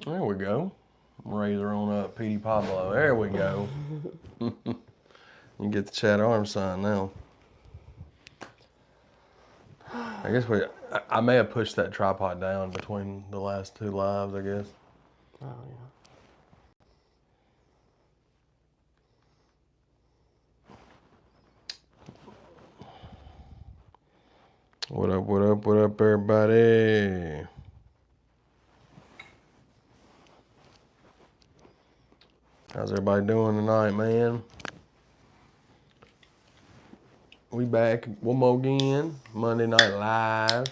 There we go. Raise her on up, Petey Pablo. There we go. You get the Chad Arms sign now. I guess I may have pushed that tripod down between the last two lives, I guess. Oh, yeah. What up, what up, what up, everybody? How's everybody doing tonight, man? We back one more again. Monday Night Live.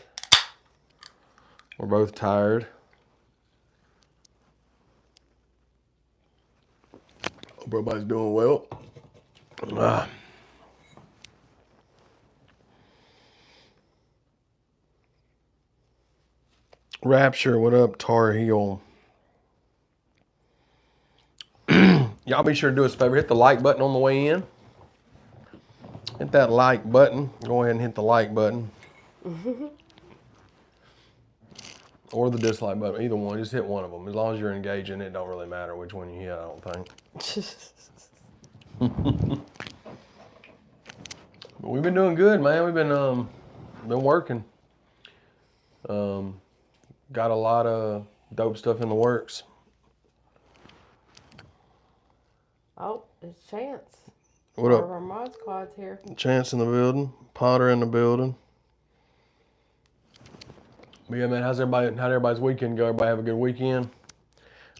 We're both tired. Hope everybody's doing well. Rapture, what up, Tar Heel? Y'all be sure to do us a favor. Hit the like button on the way in. Hit that like button. Go ahead and hit the like button. Or the dislike button. Either one. Just hit one of them. As long as you're engaging, it don't really matter which one you hit, I don't think. But we've been doing good, man. We've been working. Got a lot of dope stuff in the works. Oh, it's Chance. What up? Our mod squad's here. Chance in the building. Potter in the building. But yeah, man, how'd everybody's weekend go? Everybody have a good weekend?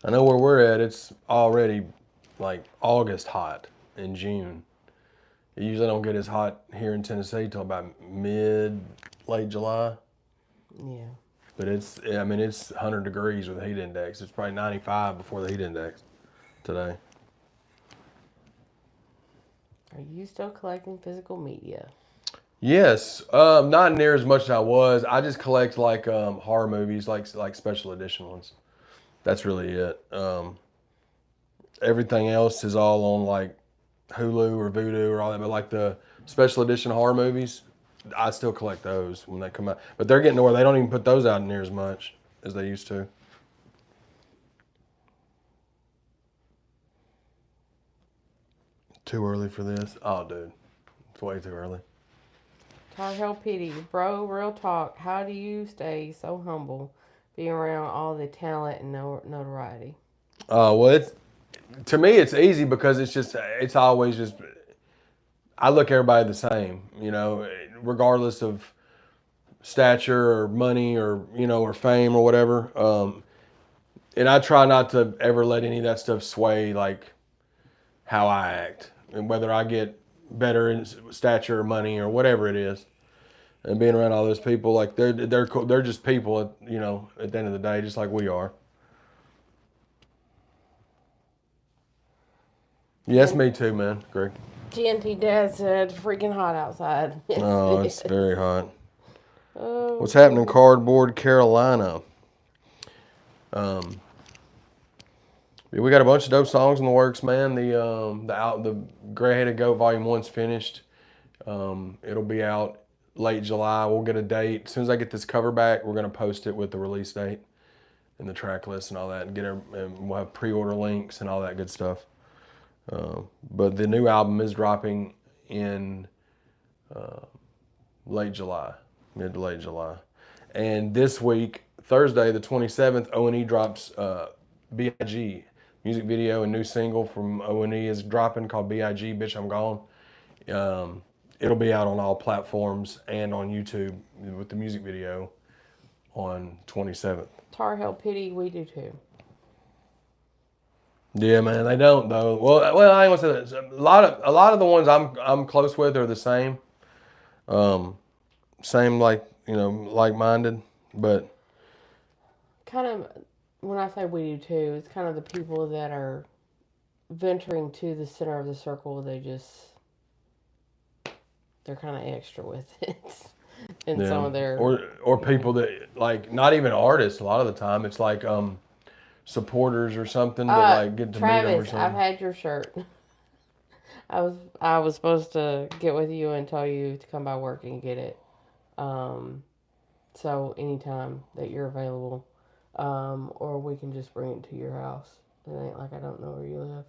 I know where we're at, it's already like August hot in June. It usually don't get as hot here in Tennessee till about late July. Yeah. But it's 100 degrees with the heat index. It's probably 95 before the heat index today. Are you still collecting physical media? Yes, not near as much as I was. I just collect like horror movies, like special edition ones. That's really it. Everything else is all on like Hulu or Vudu or all that. But like the special edition horror movies, I still collect those when they come out. But they're getting to where they don't even put those out near as much as they used to. Too early for this? Oh, dude. It's way too early. Tar Heel Pity, bro, real talk. How do you stay so humble being around all the talent and notoriety? Well, to me, it's easy because it's always just, I look everybody the same, regardless of stature or money or, or fame or whatever. And I try not to ever let any of that stuff sway, like, how I act. And whether I get better in stature or money or whatever it is. And being around all those people, like, they're just people, at the end of the day, just like we are. Yes, me too, man, Greg. GNT Dad said, freaking hot outside. Yes, Oh, it's very hot. Oh, What's happening, Cardboard Carolina? We got a bunch of dope songs in the works, man. The Gray-Headed Goat Volume 1's finished. It'll be out late July. We'll get a date. As soon as I get this cover back, we're gonna post it with the release date and the track list and all that, and we'll have pre-order links and all that good stuff. But the new album is dropping in late July, mid to late July. And this week, Thursday, the 27th, O&E drops B.I.G. music video and new single from O&E is dropping called B.I.G. Bitch I'm Gone. It'll be out on all platforms and on YouTube with the music video on 27th. Tar Heel Pity, we do too. Yeah, man, they don't though. Well, I ain't gonna say that. A lot of the ones I'm close with are the same. Same like-minded, but Kind of, when I say we do too, it's kind of the people that are venturing to the center of the circle. They're kind of extra with it. And some of their or people that like not even artists. A lot of the time, it's like supporters or something that like get to Travis, meet them or something. I've had your shirt. I was supposed to get with you and tell you to come by work and get it. So anytime that you're available, or we can just bring it to your house. It ain't like I don't know where you live.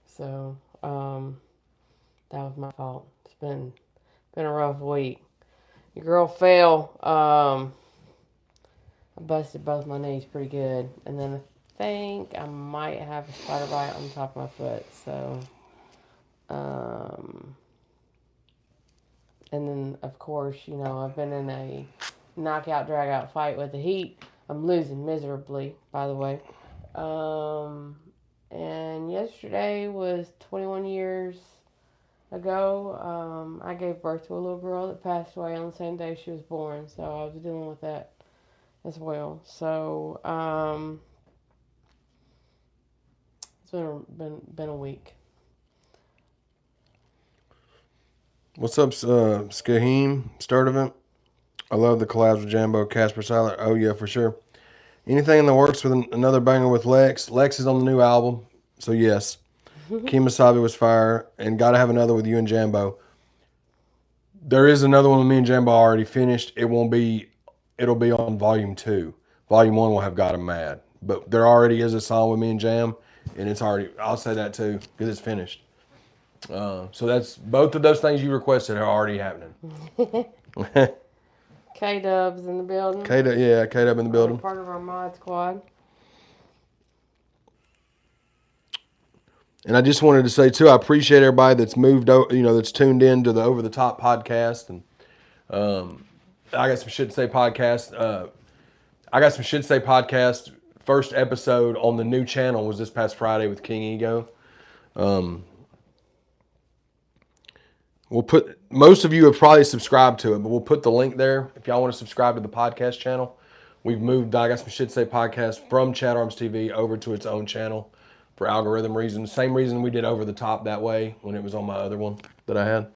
So, that was my fault. It's been a rough week. Your girl fell. I busted both my knees pretty good, and then I think I might have a spider bite on the top of my foot. So, um, and then of course, I've been in a knockout drag out fight with the heat. I'm losing miserably, by the way. And yesterday was 21 years ago. I gave birth to a little girl that passed away on the same day she was born, so I was dealing with that as well. So, it's been a week. What's up, Skaheem? Sturdivant? I love the collabs with Jambo, Casper Siler. Oh, yeah, for sure. Anything in the works with another banger with Lex? Lex is on the new album, so yes. Kimasabi was fire, and got to have another with you and Jambo. There is another one with me and Jambo already finished. It'll be on volume 2. Volume 1 will have got him mad. But there already is a song with me and Jam, and it's already, I'll say that too, because it's finished. So that's, both of those things you requested are already happening. K-Dub's in the building. K-Dub in the building. Part of our mod squad. And I just wanted to say too, I appreciate everybody that's moved, that's tuned in to the Over the Top podcast. And I got some shit to say podcast. First episode on the new channel was this past Friday with King Ego. We'll put, most of you have probably subscribed to it, but we'll put the link there if y'all want to subscribe to the podcast channel. We've moved I Got Some Shit to Say podcast from ChadArmesTV over to its own channel for algorithm reasons. Same reason we did Over the Top that way when it was on my other one that I had.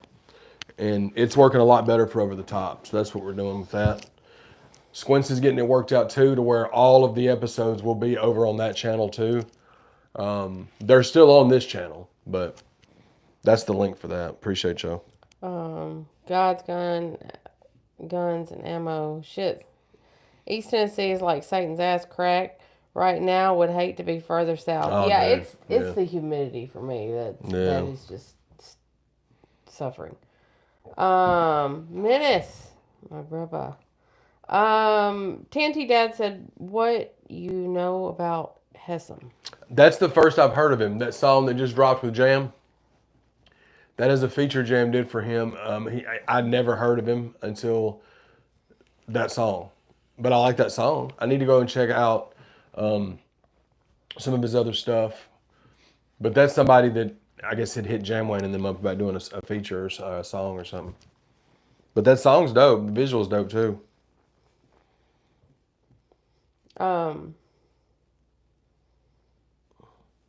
And it's working a lot better for Over the Top, so that's what we're doing with that. Squints is getting it worked out too, to where all of the episodes will be over on that channel too. They're still on this channel, but that's the link for that. Appreciate y'all. God's guns and ammo. Shit. East Tennessee is like Satan's ass crack. Right now, would hate to be further south. Oh, yeah, dude. it's the humidity for me that is just suffering. Menace, my brother. TNT Dad said, "What you know about Hessam?" That's the first I've heard of him. That song that just dropped with Jam. That is a feature Jam did for him. I'd never heard of him until that song, but I like that song. I need to go and check out some of his other stuff. But that's somebody that I guess had hit Jamwayne and them up about doing a feature or a song or something. But that song's dope. The visual's dope too.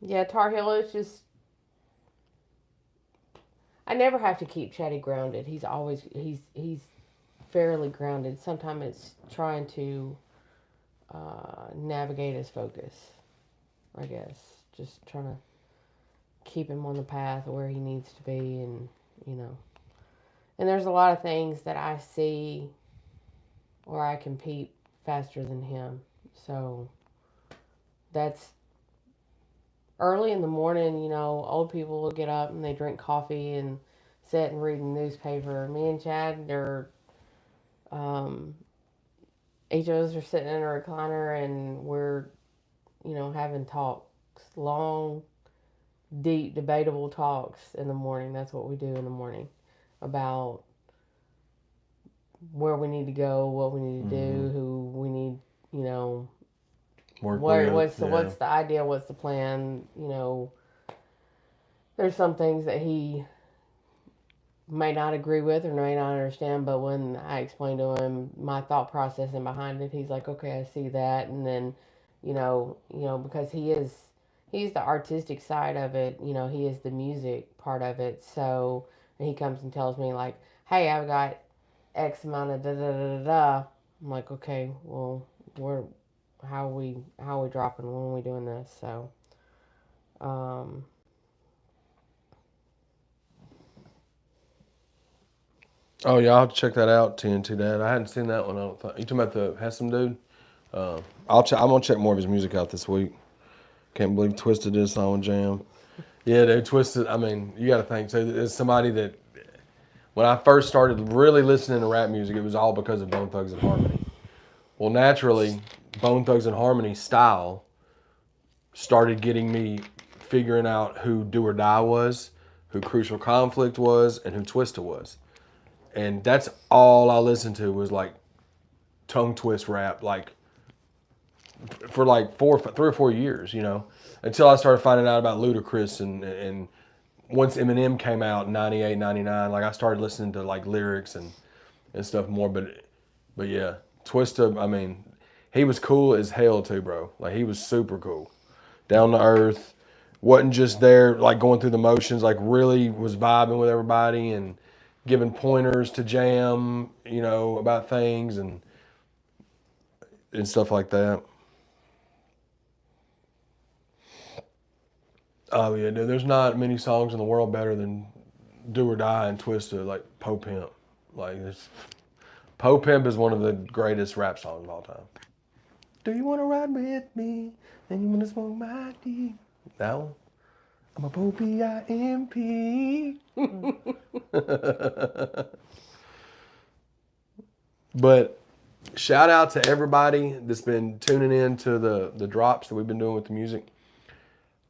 Yeah, Tar Heel is just. I never have to keep Chatty grounded. He's fairly grounded. Sometimes it's trying to navigate his focus, I guess. Just trying to keep him on the path where he needs to be, and And there's a lot of things that I see where I can peep faster than him. So that's early in the morning, old people will get up and they drink coffee and sit and read a newspaper. Me and Chad are, each of us are sitting in a recliner and we're, having talks, long, deep, debatable talks in the morning. That's what we do in the morning, about where we need to go, what we need to do, who we need, what's the idea, what's the plan, There's some things that he may not agree with or may not understand, but when I explain to him my thought process and behind it, he's like, okay, I see that. And then, because he's the artistic side of it, he is the music part of it. So he comes and tells me like, hey, I've got X amount of da da da da da. I'm like, okay, well, how are we dropping? When are we doing this? So, Oh yeah, I'll have to check that out. TNT Dad. I hadn't seen that one. I don't think. You talking about the Hessam dude? I'm gonna check more of his music out this week. Can't believe Twisted did a song with Jam. Yeah, dude, Twisted. I mean, you got to think too. It's somebody that when I first started really listening to rap music, it was all because of Bone Thugs and Harmony. Well, naturally, Bone Thugs and Harmony style started getting me figuring out who Do or Die was, who Crucial Conflict was, and who Twista was. And that's all I listened to was like tongue twist rap, like for like 3 or 4 years, until I started finding out about Ludacris and once Eminem came out in 98, 99, like I started listening to like lyrics and stuff more. But yeah, Twista, I mean, he was cool as hell too, bro. Like he was super cool. Down to earth. Wasn't just there like going through the motions, like really was vibing with everybody and giving pointers to Jam, about things and stuff like that. Oh yeah, dude, there's not many songs in the world better than Do or Die and Twista, like Po Pimp. Like this Po Pimp is one of the greatest rap songs of all time. Do you wanna ride with me? And you wanna smoke my D? That one? I'm a P-I-M-P. But shout out to everybody that's been tuning in to the drops that we've been doing with the music.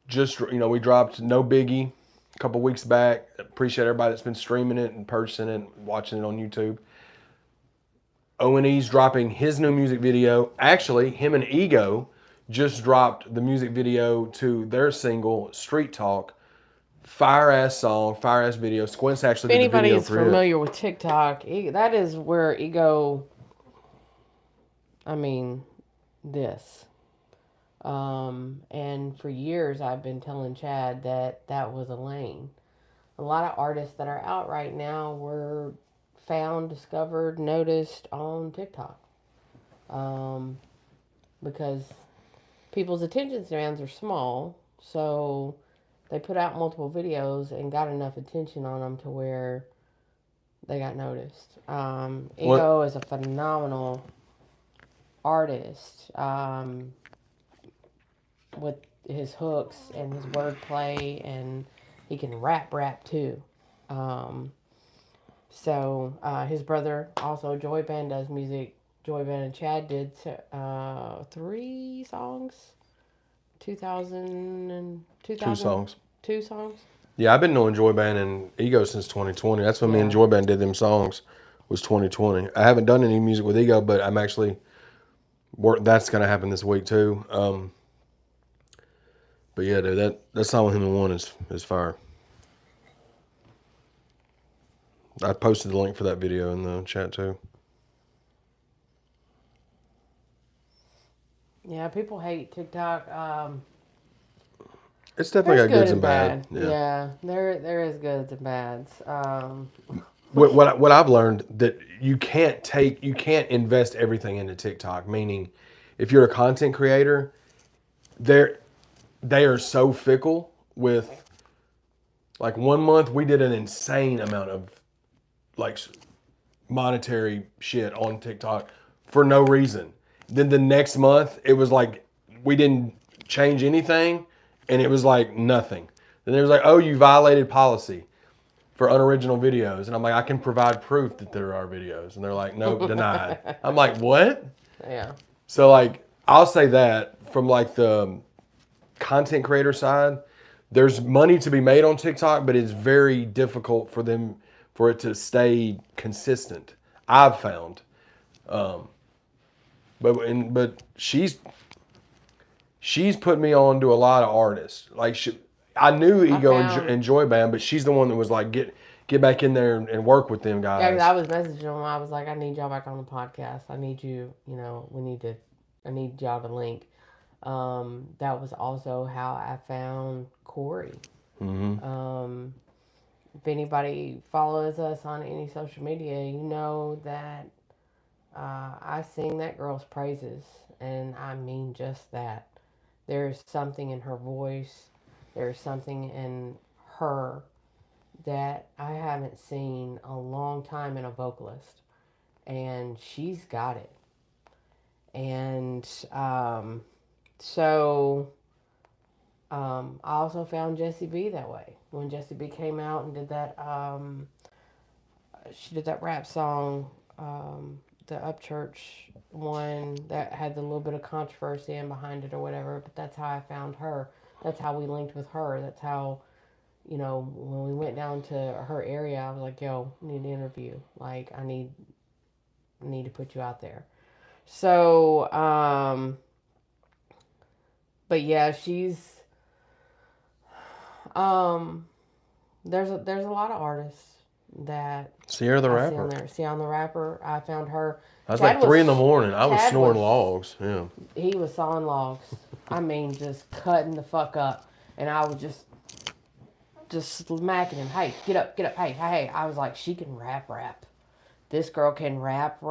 Just, we dropped No Biggie a couple weeks back. Appreciate everybody that's been streaming it and purchasing it and watching it on YouTube. O&E's dropping his new music video. Actually, him and Ego just dropped the music video to their single, Street Talk. Fire ass song, fire ass video. Squint's actually If did the video anybody's for it. familiar with TikTok, that is where Ego, this. And for years I've been telling Chad that was a lane. A lot of artists that are out right now were found, discovered, noticed on TikTok. Because people's attention spans are small, so they put out multiple videos and got enough attention on them to where they got noticed. Ego is a phenomenal artist with his hooks and his wordplay, and he can rap too. His brother also Joy Band does music. Joy Band and Chad did 3 songs, 2000 and 2 songs. 2 songs. Yeah, I've been knowing Joy Band and Ego since 2020. That's when me and Joy Band did them songs. Was 2020. I haven't done any music with Ego, but I'm actually that's gonna happen this week too. But yeah, dude, that song with him and One is fire. I posted the link for that video in the chat too. Yeah, people hate TikTok. It's definitely got good goods and bad. Yeah, there is goods and bads. What I've learned that you can't invest everything into TikTok. Meaning, if you're a content creator, they are so fickle with. Like 1 month, we did an insane amount of like monetary shit on TikTok for no reason. Then the next month, it was like we didn't change anything, and it was like nothing. Then there was like, oh, you violated policy for unoriginal videos, and I'm like, I can provide proof that there are videos, and they're like, nope, denied. I'm like, what? Yeah. So like, I'll say that from like the content creator side, there's money to be made on TikTok, but it's very difficult for it to stay consistent. I've found, but she's put me on to a lot of artists. Like I knew Ego and Joy Band, but she's the one that was like get back in there and work with them guys. Yeah, because I was messaging them. I was like, I need y'all back on the podcast. I need you. I need y'all to link. That was also how I found Corey. Mm-hmm. If anybody follows us on any social media, you know that I sing that girl's praises, and I mean just that. There's something in her voice. There's something in her that I haven't seen a long time in a vocalist, and she's got it. And so I also found Jessie B that way. When Jessie B came out and did that, she did that rap song, the Upchurch one that had the little bit of controversy in behind it or whatever. But that's how I found her. That's how we linked with her. That's how, when we went down to her area, I was like, "Yo, I need an interview. Like, I need to put you out there." So, but yeah, she's there's a lot of artists that Sierra the I see on Rapper. there. See on the Rapper, I found her. I was Chad like 3 in the morning. I was Chad snoring logs. Yeah. He was sawing logs. I mean, just cutting the fuck up, and I was just smacking him. Hey, get up, get up. Hey, hey, hey. I was like, she can rap. This girl can rap.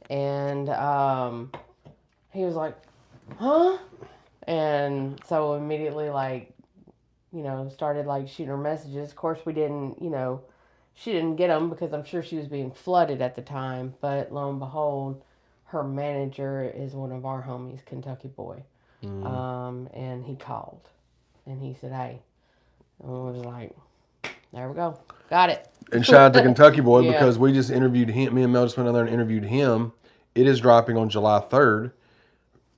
And he was like, huh? And so immediately, like, started like shooting her messages. Of course, we didn't, she didn't get them because I'm sure she was being flooded at the time. But lo and behold, her manager is one of our homies, Kentucky Boy. And he called and he said, hey, and we was like, there we go. Got it. And shout out to Kentucky Boy because we just interviewed him. Me and Mel just went down there and interviewed him. It is dropping on July 3rd.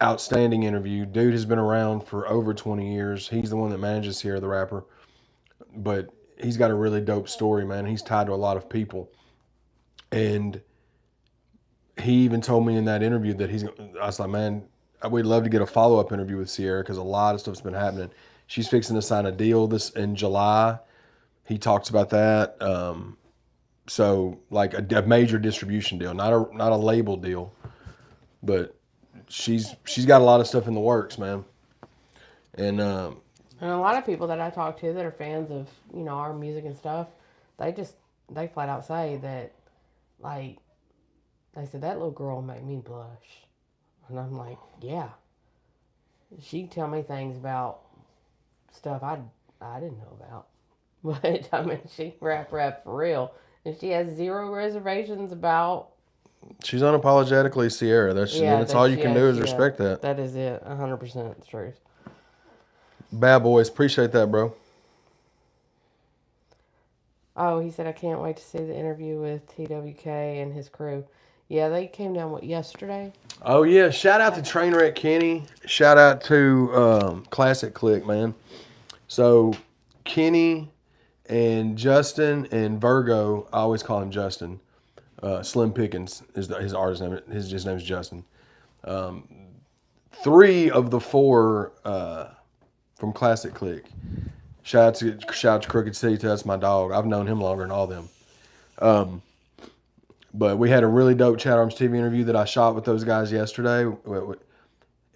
Outstanding interview. Dude has been around for over 20 years. He's the one that manages Sierra the Rapper. But he's got a really dope story, man. He's tied to a lot of people. And he even told me in that interview that I was like, man, we'd love to get a follow-up interview with Sierra because a lot of stuff's been happening. She's fixing to sign a deal this in July. He talks about that. So like a major distribution deal, not a label deal, but she's got a lot of stuff in the works, man. And a lot of people that I talk to that are fans of, our music and stuff, they flat out say that, like, they said, that little girl made me blush. And I'm like, yeah. She'd tell me things about stuff I didn't know about. But, I mean, she rap for real. And she has zero reservations about... She's unapologetically Sierra. That's all you can do is respect that. That is it. 100% the truth. Bad boys. Appreciate that, bro. Oh, he said, I can't wait to see the interview with TWK and his crew. Yeah, they came down, yesterday? Oh, yeah. Shout out to Trainwreck Kenny. Shout out to Classic Click, man. So, Kenny and Justin and Virgo, I always call him Justin. Slim Pickens is his artist name. His name is Justin. 3 of the 4 from Classic Click. Shout out to Crooked City. That's my dog. I've known him longer than all them. But we had a really dope ChadArmesTV interview that I shot with those guys yesterday,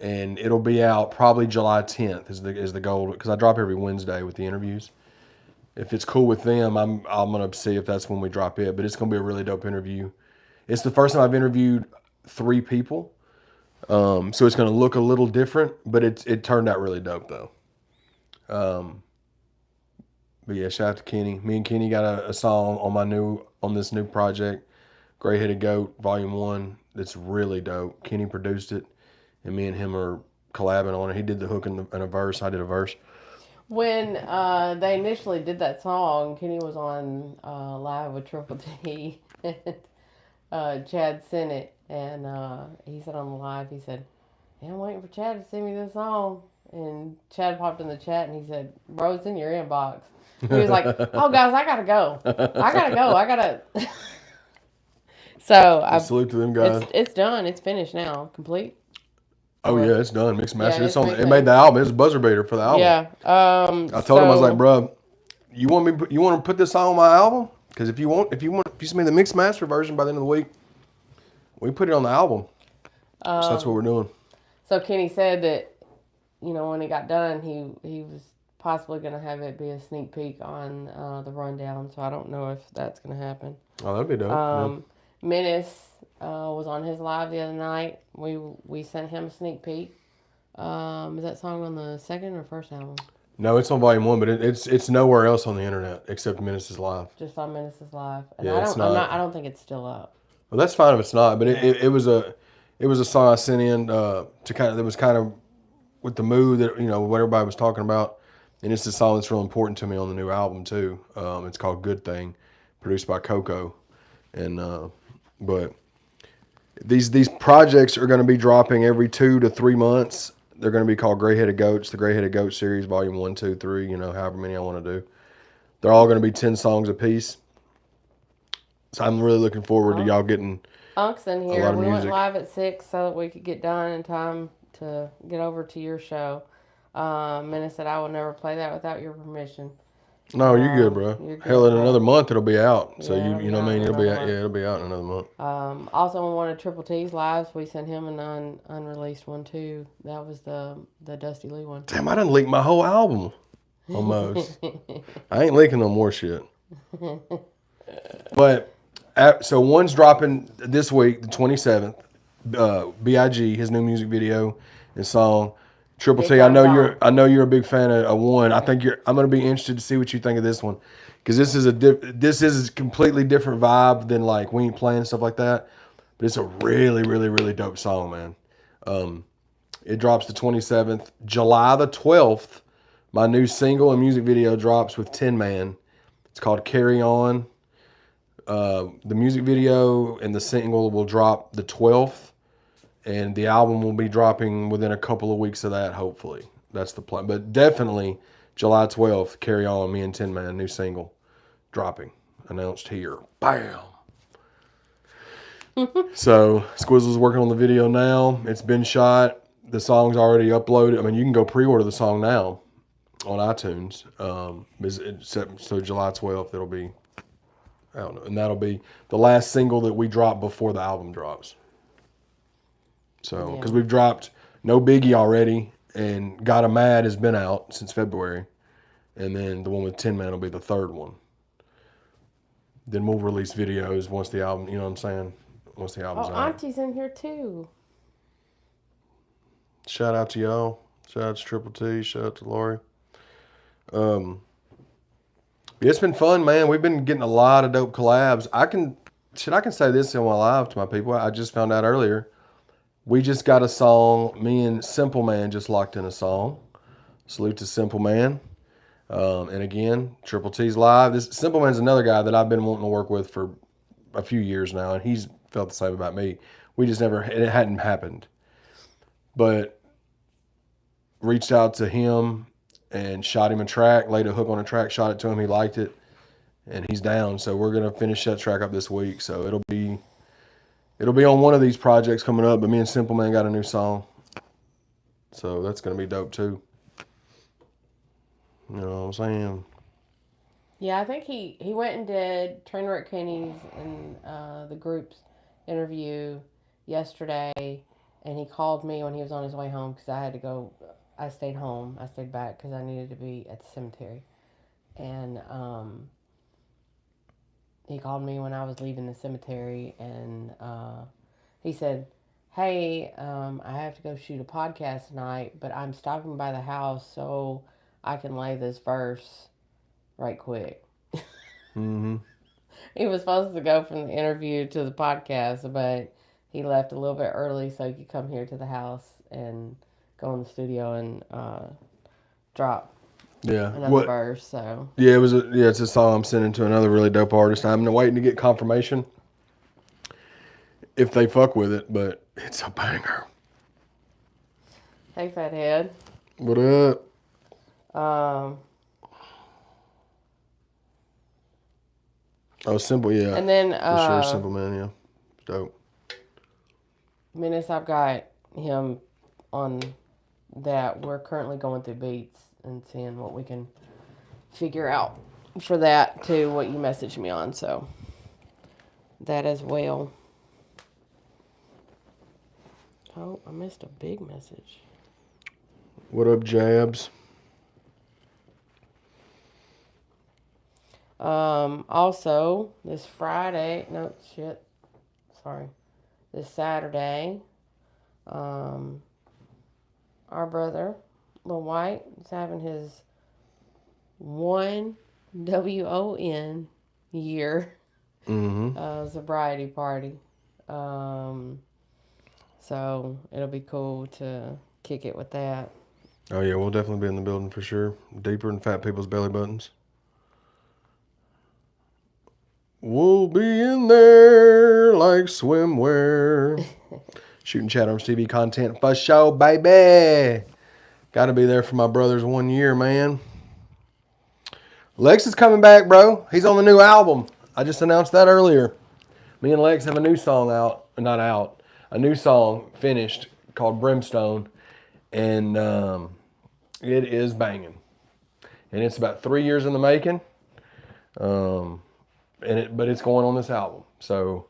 and it'll be out probably July 10th is the goal because I drop every Wednesday with the interviews. If it's cool with them, I'm gonna see if that's when we drop it. But it's gonna be a really dope interview. It's the first time I've interviewed 3 people, so it's gonna look a little different. But it turned out really dope though. But yeah, shout out to Kenny. Me and Kenny got a song on this new project, Gray Headed Goat Volume 1. That's really dope. Kenny produced it, and me and him are collabing on it. He did the hook and a verse. I did a verse. When they initially did that song, Kenny was on live with Triple T, and Chad sent it, and he said on the live, he said, hey, I'm waiting for Chad to send me this song. And Chad popped in the chat, and he said, bro, it's in your inbox. He was like, oh, guys, I gotta go. So I salute to them guys. It's done. It's finished now. Complete. Oh yeah, it's done. Mixed master. It made the album. It's a buzzer beater for the album. Yeah. I told him I was like, bro, you want to put this song on my album? Because if you send me the mixed master version by the end of the week, we put it on the album. So that's what we're doing. So Kenny said that, when he got done, he was possibly going to have it be a sneak peek on the rundown. So I don't know if that's going to happen. Oh, that'd be dope. Menace was on his live the other night. We sent him a sneak peek. Is that song on the second or first album? No, it's on Volume 1, but it's nowhere else on the internet except Menace's live. Just on Menace's live. And yeah, I don't think it's still up. Well, that's fine if it's not, but it it was a song I sent in to kind of, that was kind of with the mood that, what everybody was talking about. And it's a song that's real important to me on the new album too. It's called Good Thing, produced by Coco. And, but these projects are going to be dropping every 2 to 3 months. They're going to be called Gray-Headed Goats, the Gray-Headed Goat series, volume 1, 2, 3, however many I want to do. They're all going to be 10 songs apiece. So I'm really looking forward to y'all getting Unc's in a here. lot of We went music. live at 6 so that we could get done in time to get over to your show. Minna said, I will never play that without your permission. No, you're good, bro. You're good, Hell, in bro. another month it'll be out. So Yeah, you know what I mean? It'll be out in another month. Also on one of Triple T's lives, we sent him an unreleased one too. That was the Dusty Lee one. Damn, I done leaked my whole album. Almost. I ain't leaking no more shit. But so one's dropping this week, the 27th. B.I.G. his new music video and song. Triple T. I know you're a big fan of one. I'm gonna be interested to see what you think of this one, because this is a completely different vibe than like We Ain't Playing, stuff like that. But it's a really, really, really dope song, man. It drops the 27th. July the 12th, my new single and music video drops with Tin Man. It's called Carry On. The music video and the single will drop the 12th. And the album will be dropping within a couple of weeks of that, hopefully. That's the plan. But definitely July 12th, Carry On, me and Tin Man, new single, dropping. Announced here. Bam! So, Squizzle's working on the video now. It's been shot. The song's already uploaded. I mean, you can go pre-order the song now on iTunes. So July 12th, it'll be out. And that'll be the last single that we drop before the album drops. So, because we've dropped No Biggie already, and Gotta Mad has been out since February, and then the one with Tin Man will be the third one. Then we'll release videos once the album, you know what I'm saying? Once the album's out. Auntie's in here too. Shout out to y'all. Shout out to Triple T. Shout out to Lori. It's been fun, man. We've been getting a lot of dope collabs. I can say this in my live to my people. I just found out earlier. We just got a song. Me and Simple Man just locked in a song. Salute to Simple Man. And again, Triple T's live. This Simple Man's another guy that I've been wanting to work with for a few years now, and he's felt the same about me. We just it hadn't happened. But reached out to him and shot him a track, laid a hook on a track, shot it to him. He liked it, and he's down. So we're gonna finish that track up this week. So it'll be on one of these projects coming up, but me and Simple Man got a new song. So that's going to be dope too. You know what I'm saying? Yeah, I think he went and did Trainwreck Kenny's and the group's interview yesterday, and he called me when he was on his way home because I had to go. I stayed home. I stayed back because I needed to be at the cemetery. And he called me when I was leaving the cemetery, and he said, hey, I have to go shoot a podcast tonight, but I'm stopping by the house so I can lay this verse right quick. Mm-hmm. He was supposed to go from the interview to the podcast, but he left a little bit early so he could come here to the house and go in the studio and drop another verse. So yeah, it's a song I'm sending to another really dope artist. I'm waiting to get confirmation if they fuck with it, but it's a banger. Hey, Fathead. What up? Simple, yeah. And then for sure, Simple Man, yeah, dope. Minutes I've got him on that. We're currently going through beats and seeing what we can figure out for that to what you messaged me on. So that as well. Oh, I missed a big message. What up, Jabs? Also, this Saturday, our brother, Lil White, is having his 1 WON year sobriety party. So it'll be cool to kick it with that. Oh yeah, we'll definitely be in the building for sure. Deeper in fat people's belly buttons. We'll be in there like swimwear. Shooting ChadArmesTV content for show, baby. Got to be there for my brother's 1 year, man. Lex is coming back, bro. He's on the new album. I just announced that earlier. Me and Lex have a new song out. Not out. A new song finished called Brimstone. And it is banging. And it's about 3 years in the making. But it's going on this album. So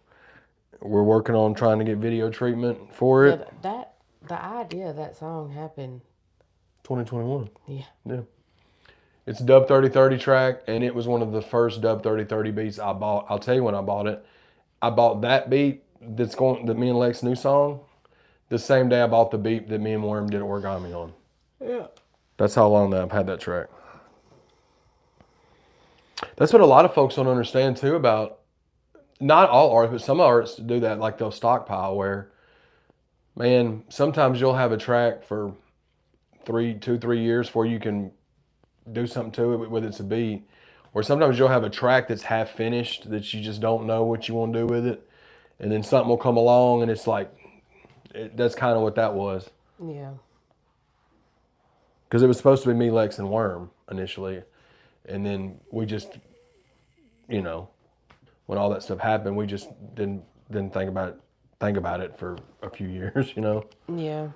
we're working on trying to get video treatment for it. Yeah, the idea of that song happened 2021. Yeah. It's a Dub 3030 track, and it was one of the first Dub 3030 beats I bought. I'll tell you when I bought it. I bought that beat that me and Lex new song the same day I bought the beat that me and Worm did Origami on. Yeah. That's how long that I've had that track. That's what a lot of folks don't understand too about, not all artists, but some artists do that, like they'll stockpile where, man, sometimes you'll have a track for 2-3 years before you can do something to it, whether it's a beat. Or sometimes you'll have a track that's half finished that you just don't know what you want to do with it. And then something will come along and it's like, that's kind of what that was. Yeah. Because it was supposed to be me, Lex, and Worm initially. And then we just, when all that stuff happened, we just didn't think about it for a few years, Yeah.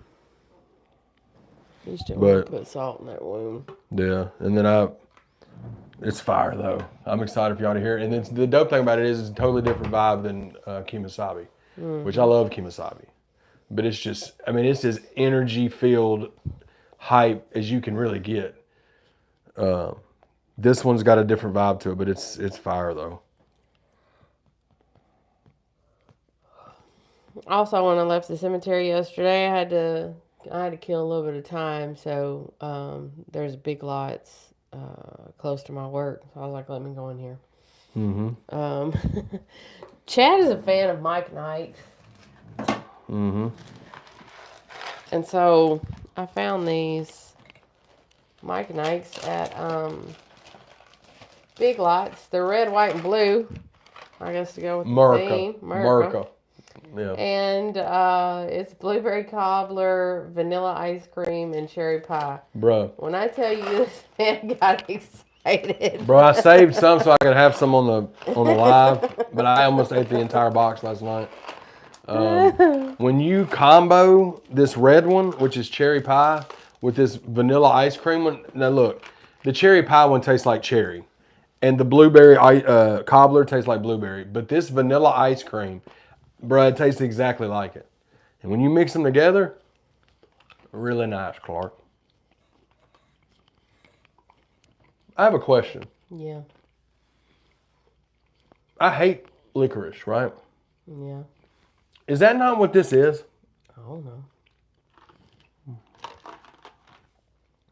You just didn't want to put salt in that wound. Yeah, and then it's fire though. I'm excited for y'all to hear it. And then the dope thing about it is it's a totally different vibe than Kemosabe, which I love Kemosabe. But it's just, it's as energy-filled hype as you can really get. This one's got a different vibe to it, but it's fire though. Also, when I left the cemetery yesterday, I had to kill a little bit of time. So there's big lots close to my work. So I was like, let me go in here. Chad is a fan of Mike Knight's. And so I found these Mike Knight's at Big Lots. They're red, white, and blue. I guess to go with the theme. Merca. Yeah. And it's blueberry cobbler, vanilla ice cream, and cherry pie. Bro. When I tell you this man got excited. Bro, I saved some so I could have some on the live, but I almost ate the entire box last night. When you combo this red one, which is cherry pie, with this vanilla ice cream one, now look, the cherry pie one tastes like cherry, and the blueberry cobbler tastes like blueberry, but this vanilla ice cream, bro, it tastes exactly like it. And when you mix them together, really nice, Clark. I have a question. Yeah. I hate licorice, right? Yeah. Is that not what this is? I don't know.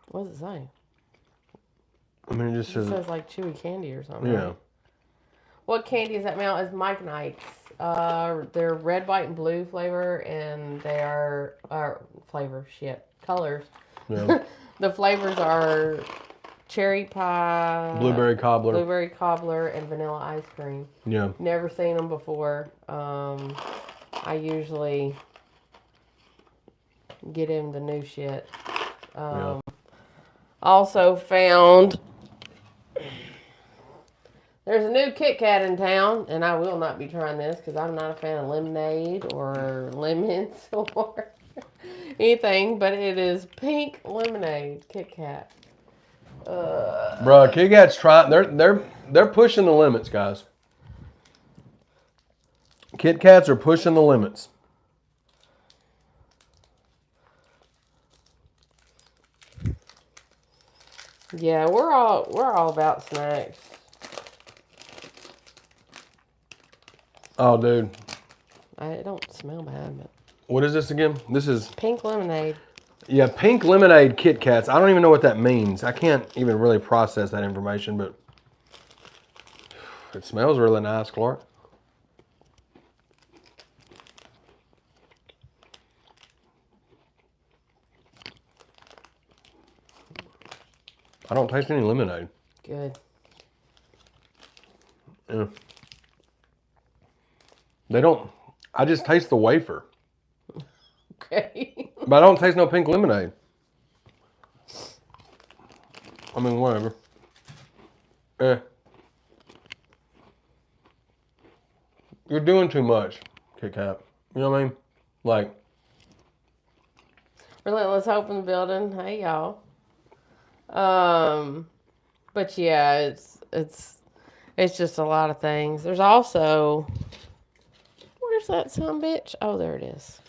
What does it say? It just says like chewy candy or something. Yeah. Right? What candy is that, Mel? It's Mike Knight's. They're red, white, and blue flavor, and they are colors. Yeah. The flavors are cherry pie, Blueberry cobbler, and vanilla ice cream. Yeah. Never seen them before. I usually get him the new shit. Yeah. Also found there's a new Kit Kat in town, and I will not be trying this because I'm not a fan of lemonade or lemons or anything, but it is pink lemonade Kit Kat. Bro, Kit Kat's trying. They're pushing the limits, guys. Kit Kats are pushing the limits. Yeah, we're all about snacks. Oh, dude. It don't smell bad, but What is this again? This is pink lemonade. Yeah, pink lemonade Kit Kats. I don't even know what that means. I can't even really process that information, but it smells really nice, Clark. I don't taste any lemonade. Good. Yeah. They don't. I just taste the wafer. Okay. But I don't taste no pink lemonade. I mean, whatever. You're doing too much, Kit Kat. You know what I mean? Like, Relentless Hope in the building. Hey, y'all. But yeah, it's just a lot of things. There's also, where's that son bitch? Oh, there it is.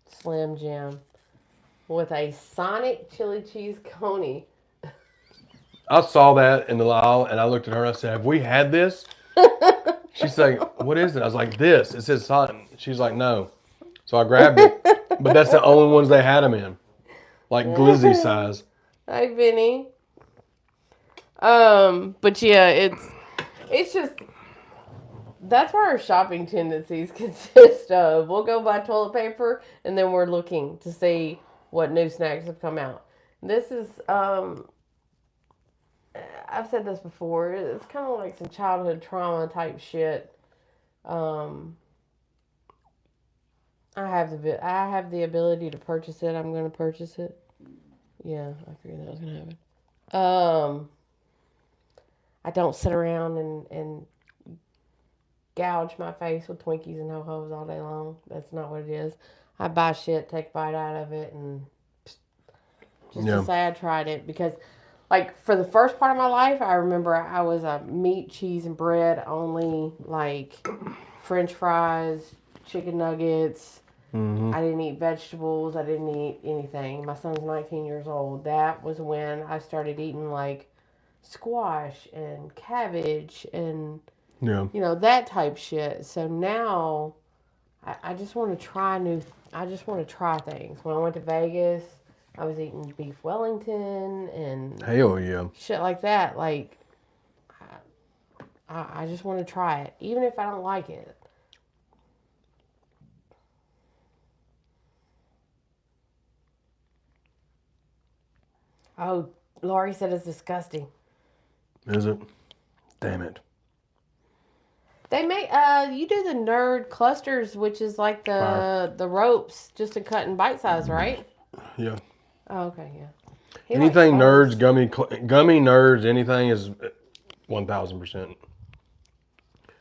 Slim Jim with a Sonic chili cheese coney. I saw that in the aisle and I looked at her and I said, "Have we had this?" She's like, "What is it?" I was like, "This." It says Sonic. She's like, "No." So I grabbed it. But that's the only ones they had them in. Like glizzy size. Hi, Vinny. But yeah, it's just, that's where our shopping tendencies consist of. We'll go buy toilet paper and then we're looking to see what new snacks have come out. This is, I've said this before, it's kind of like some childhood trauma type shit. I have the ability to purchase it. I'm going to purchase it. Yeah, I figured that was going to happen. I don't sit around and gouge my face with Twinkies and Ho-Hos all day long. That's not what it is. I buy shit, take a bite out of it, and just to say I tried it. Because, like, for the first part of my life, I remember I was a meat, cheese, and bread only, like, French fries, chicken nuggets. Mm-hmm. I didn't eat vegetables. I didn't eat anything. My son's 19 years old. That was when I started eating, like, squash and cabbage and, you know, that type shit. So now I just want to try I just want to try things. When I went to Vegas, I was eating beef Wellington and hell yeah, shit like that. Like, I just want to try it, even if I don't like it. Oh, Laurie said it's disgusting. Is it? Damn it. They make you do the nerd clusters, which is like the ropes, just to cut in bite size, right? Yeah. Oh, okay, yeah. Anything nerds, gummy nerds, anything is 1000%.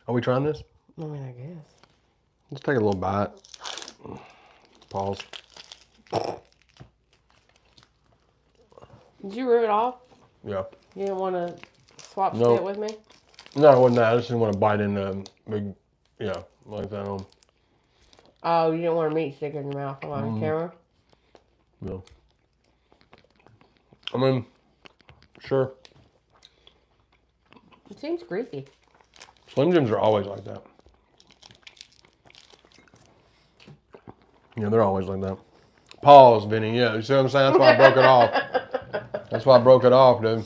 Are we trying this? I mean, I guess. Let's take a little bite. Pause. Did you rip it off? Yeah. You didn't want to swap shit with me? No, it wasn't that. I just didn't want to bite into big, like that. Oh, you didn't want a meat stick in your mouth on camera? No. I mean, sure. It seems greasy. Slim Jims are always like that. Yeah, they're always like that. Pause, Vinny. Yeah, you see what I'm saying? That's why I broke it off. That's why I broke it off, dude.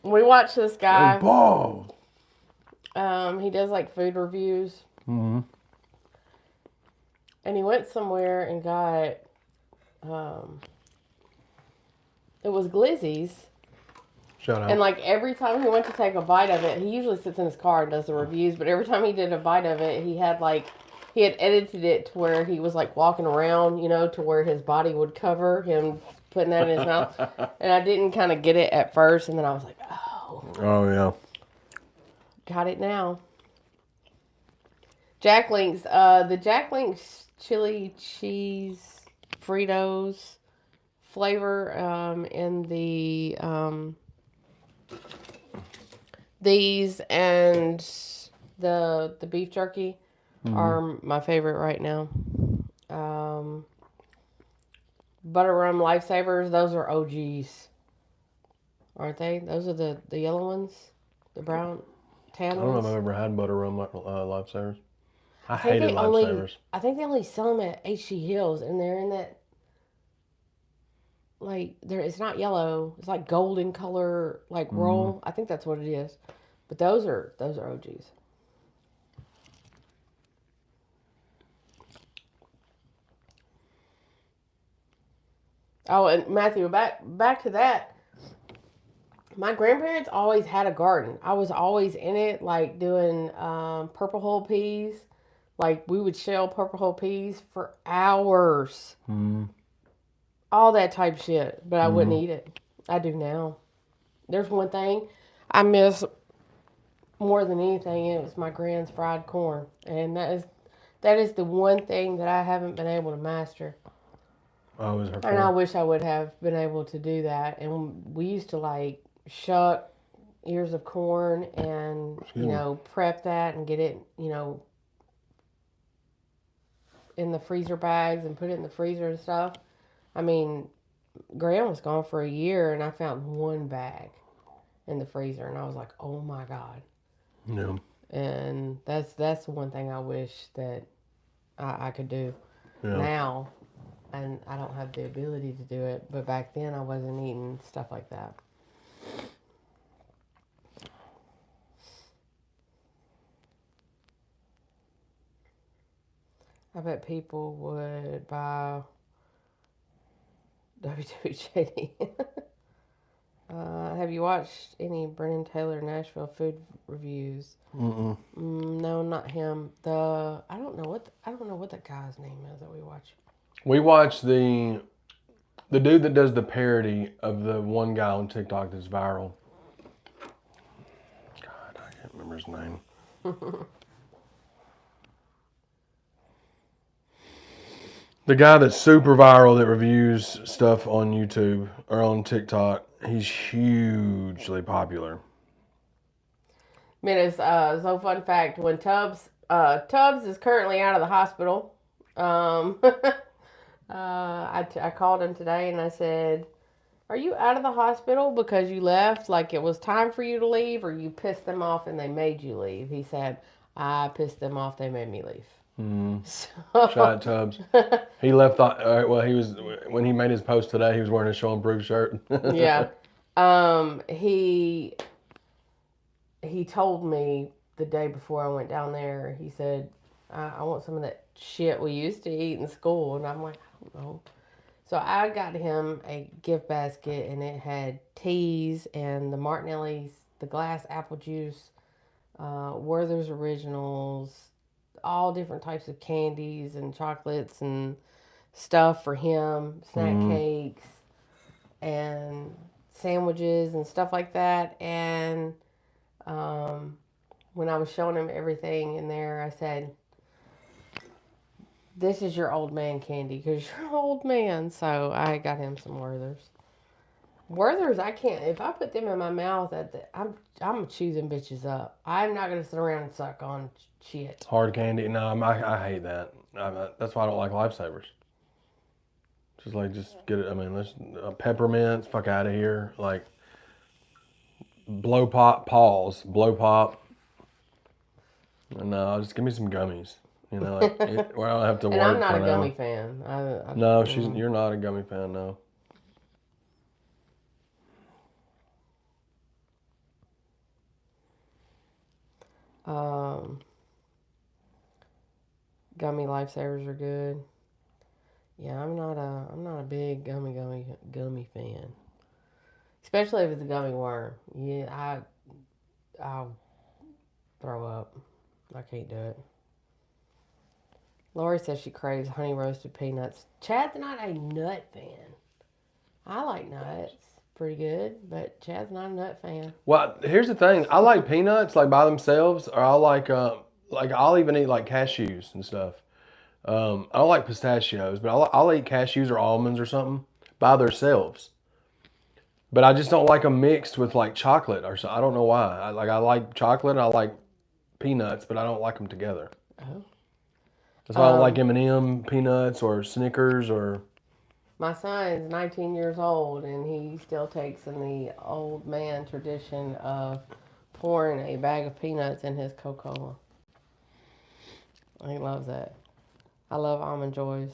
We watched this guy. Oh, pause. He does like food reviews. Mm-hmm. And he went somewhere and got, it was glizzies. Shout out. And like every time he went to take a bite of it, he usually sits in his car and does the reviews, but every time he did a bite of it, he had edited it to where he was like walking around, to where his body would cover him putting that in his mouth. And I didn't kind of get it at first, and then I was like, oh. Oh, yeah. Got it now. Jack Link's, the Jack Link's chili cheese Fritos flavor, in the, these and the beef jerky are my favorite right now. Butter rum lifesavers, those are OGs, aren't they? Those are the yellow ones, the brown tan ones. I don't know if I've ever had butter rum lifesavers. I hated lifesavers. I think they only sell them at HG Hills, and they're in that, like, it's not yellow, it's like golden color, like roll. I think that's what it is. But those are OGs. Oh, and Matthew, back to that. My grandparents always had a garden. I was always in it, like doing purple hull peas. Like we would shell purple hull peas for hours. All that type of shit, but I wouldn't eat it. I do now. There's one thing I miss more than anything. It was my grand's fried corn, and that is the one thing that I haven't been able to master. Oh, it was her And corn. I wish I would have been able to do that. And we used to like shuck ears of corn and prep that and get it in the freezer bags and put it in the freezer and stuff. I mean, Graham was gone for a year, and I found one bag in the freezer, and I was like, "Oh my god!" Yeah. And that's the one thing I wish that I could do now, and I don't have the ability to do it. But back then, I wasn't eating stuff like that. I bet people would buy WWJD. Have you watched any Brennan Taylor Nashville food reviews? No, not him. I don't know what that guy's name is that we watch. We watched the dude that does the parody of the one guy on TikTok that's viral. God, I can't remember his name. The guy that's super viral that reviews stuff on YouTube or on TikTok, he's hugely popular. I mean, it's so fun fact, when Tubbs is currently out of the hospital. I called him today and I said, "Are you out of the hospital because you left? Like it was time for you to leave, or you pissed them off and they made you leave?" He said, "I pissed them off. They made me leave." Shout out Tubbs. He left. Well, he was when he made his post today. He was wearing a Show and Prove shirt. Yeah. He told me the day before I went down there. He said, "I want some of that shit we used to eat in school," and I'm like, "I don't know." So I got him a gift basket, and it had teas and the Martinelli's, the glass apple juice, Werther's Originals, all different types of candies and chocolates and stuff for him, snack cakes and sandwiches and stuff like that. And when I was showing him everything in there, I said, "This is your old man candy because you're an old man." So I got him some Werther's. Werther's, I can't. If I put them in my mouth, I'm gonna chew them bitches up. I'm not gonna sit around and suck on shit. Hard candy. No, I hate that. That's why I don't like Lifesavers. Just get it. I mean, let's peppermints. Fuck out of here. Like blow pop. Blow pop. No, just give me some gummies. Where I don't have to work. And I'm not a gummy fan. No, you're not a gummy fan. No. Gummy Lifesavers are good. Yeah, I'm not a big gummy fan. Especially if it's a gummy worm. Yeah, I'll throw up. I can't do it. Lori says she craves honey roasted peanuts. Chad's not a nut fan. I like nuts. Pretty good, but Chad's not a nut fan. Well, here's the thing. I like peanuts like by themselves, or I like I'll even eat like cashews and stuff. I don't like pistachios, but I'll eat cashews or almonds or something by themselves. But I just don't like them mixed with like chocolate or so. I don't know why. I like chocolate and I like peanuts, but I don't like them together. Oh. That's why I don't like M&M peanuts or Snickers or. My son's 19 years old, and he still takes in the old man tradition of pouring a bag of peanuts in his Coca-Cola. He loves that. I love Almond Joys.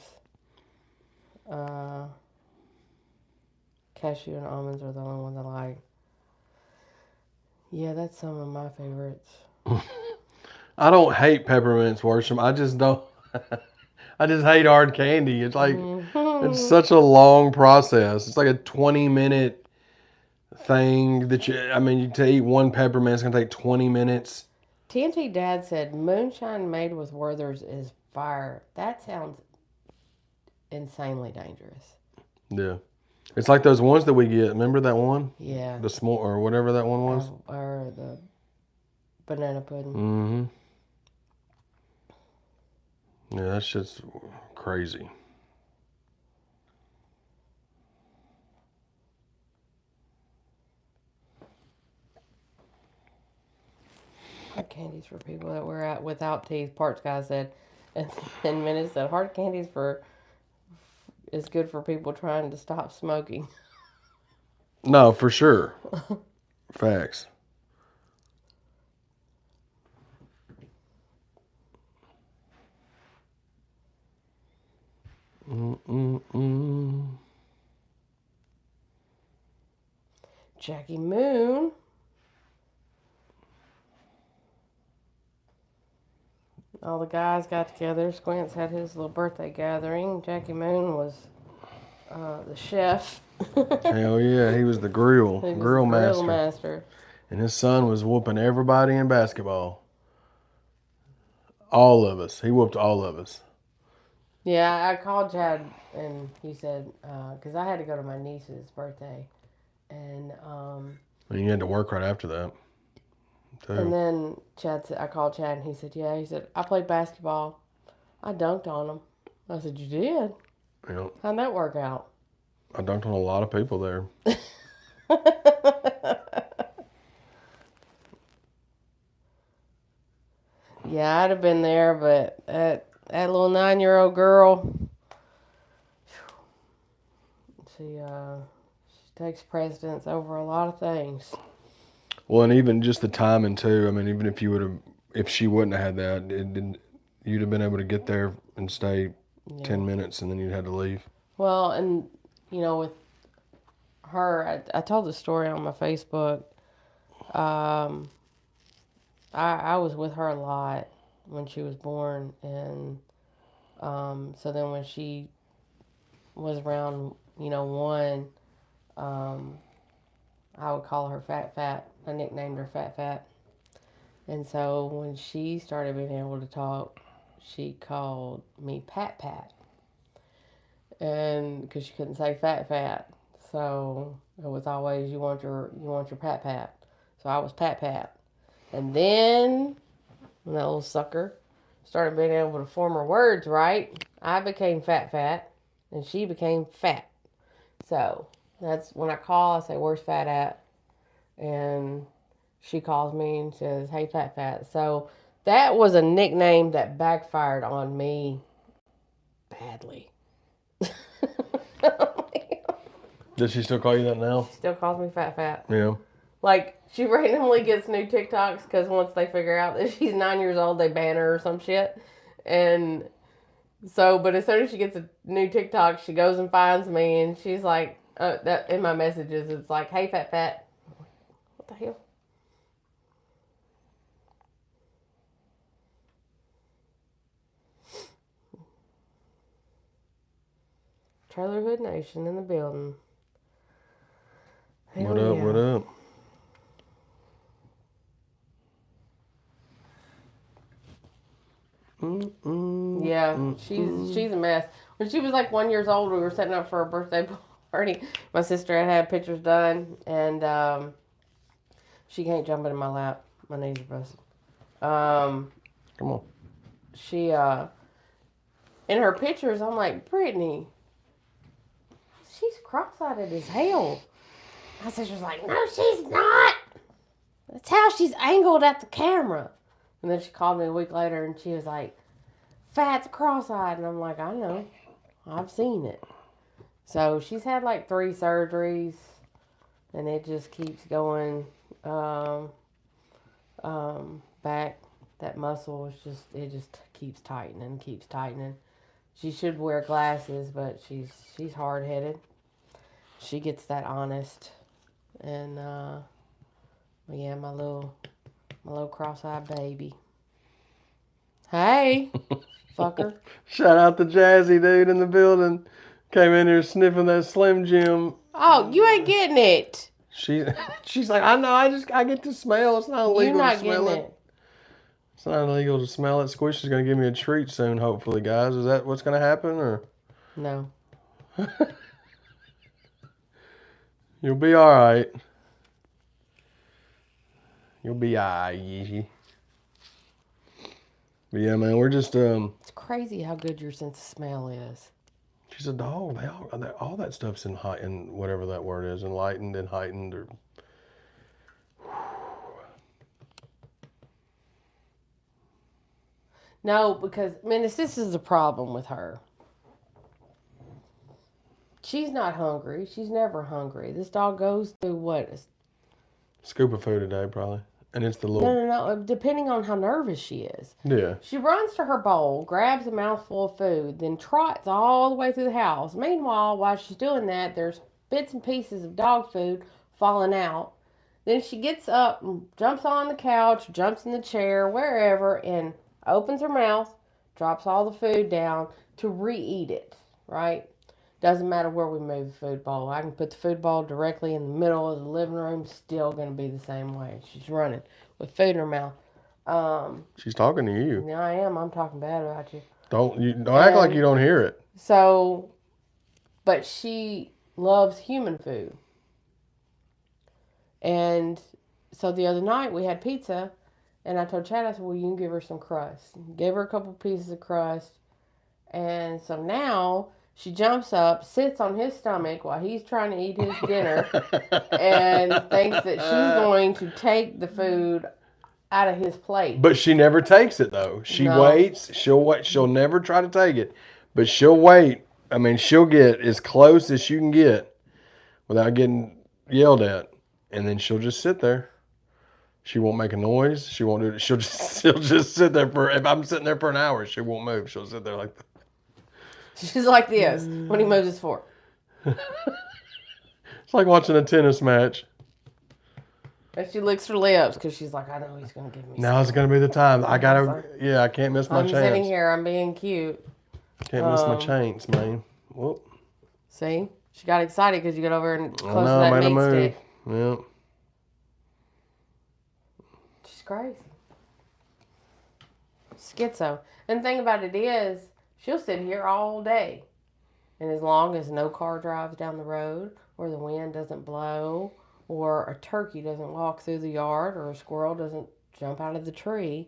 Cashew and almonds are the only ones I like. Yeah, that's some of my favorites. I don't hate peppermints, Worsham. I just don't. I just hate hard candy. It's like It's such a long process. It's like a 20-minute thing that to eat one peppermint, it's going to take 20 minutes. TNT Dad said moonshine made with Werther's is fire. That sounds insanely dangerous. Yeah. It's like those ones that we get. Remember that one? Yeah. The small, or whatever that one was? Or the banana pudding. Mm-hmm. Yeah, that's just crazy. Hard candies for people that wear out without teeth. Parts guy said, and 10 minutes said hard candies is good for people trying to stop smoking. No, for sure. Facts. Jackie Moon. All the guys got together. Squints had his little birthday gathering. Jackie Moon was the chef. Hell yeah, he was the grill master. And his son was whooping everybody in basketball. All of us. He whooped all of us. Yeah, I called Chad and he said, because I had to go to my niece's birthday. And you had to work right after that, too. And then I called Chad and he said, yeah, I played basketball. I dunked on him. I said, you did? Yeah. How'd that work out? I dunked on a lot of people there. Yeah, I'd have been there, but that little 9-year-old girl, she takes precedence over a lot of things. Well, and even just the timing too. Even if she wouldn't have had that, you'd have been able to get there and stay 10 minutes, and then you'd have to leave. Well, and with her, I told the story on my Facebook. I was with her a lot when she was born, and so then when she was around, 1, I would call her Fat. I nicknamed her Fat. And so when she started being able to talk, she called me Pat. And because she couldn't say Fat. So it was always, you want your Pat. So I was Pat. And then when that little sucker started being able to form her words right, I became Fat, and she became Fat. So that's when I call, I say, where's Fat at? And she calls me and says, hey, Fat. So that was a nickname that backfired on me badly. Does she still call you that now? She still calls me Fat. Yeah. Like, she randomly gets new TikToks because once they figure out that she's 9 years old, they ban her or some shit. And so, but as soon as she gets a new TikTok, she goes and finds me, and she's like, that in my messages, it's like, hey, Fat. What the hell? Trailerhood Nation in the building. Hell What up? yeah. What up? Yeah, she's a mess. When she was like 1 year old, we were setting up for a birthday party. My sister had pictures done, and she can't jump into my lap. My knees are busted. Come on. She in her pictures, I'm like, Brittany, she's cross-eyed as hell. My sister's like, no, she's not. That's how she's angled at the camera. And then she called me a week later, and she was like, Fat's cross-eyed. And I'm like, I know. I've seen it. So she's had like 3 surgeries, and it just keeps going back. That muscle is just keeps tightening. She should wear glasses, but she's hard-headed. She gets that honest. And yeah, my little cross-eyed baby. Hey, fucker. Shout out to Jazzy, dude, in the building. Came in here sniffing that Slim Jim. Oh, you ain't getting it. She's like, I know. I get to smell. It's not You're illegal not to smell getting it. it. It's not illegal to smell it. Squish is gonna give me a treat soon, hopefully, guys. Is that what's gonna happen, or? No. You'll be all right. You'll be all right, Yeezy. But yeah, man, we're just It's crazy how good your sense of smell is. She's a dog. All that stuff's in whatever that word is, enlightened and heightened, or. No, because this is the problem with her. She's not hungry. She's never hungry. This dog goes through what? Scoop of food a day, probably. And it's the little. No. Depending on how nervous she is. Yeah. She runs to her bowl, grabs a mouthful of food, then trots all the way through the house. Meanwhile, while she's doing that, there's bits and pieces of dog food falling out. Then she gets up and jumps on the couch, jumps in the chair, wherever, and opens her mouth, drops all the food down to re-eat it, right? Doesn't matter where we move the food bowl. I can put the food bowl directly in the middle of the living room, still going to be the same way. She's running with food in her mouth. She's talking to you. Yeah, I am. I'm talking bad about you. Don't act like you don't hear it. So, but she loves human food. And so the other night we had pizza, and I told Chad, I said, well, you can give her some crust. Gave her a couple pieces of crust. And so now she jumps up, sits on his stomach while he's trying to eat his dinner, and thinks that she's going to take the food out of his plate. But she never takes it, though. She No. waits. She'll wait. She'll never try to take it. But she'll wait. I mean, she'll get as close as you can get without getting yelled at. And then she'll just sit there. She won't make a noise. She won't do it. She'll just sit there if I'm sitting there for an hour, she won't move. She'll sit there like that. She's like this when he moves his fork. It's like watching a tennis match. And she licks her lips because she's like, I know he's going to give me Now's going to be the time. I can't miss my I'm chance. sitting here, I'm being cute. Can't miss my chance, man. Whoop. See? She got excited because you got over and close to I that made a meat move. stick. Yep. She's crazy. Schizo. And the thing about it is, she'll sit here all day. And as long as no car drives down the road, or the wind doesn't blow, or a turkey doesn't walk through the yard, or a squirrel doesn't jump out of the tree,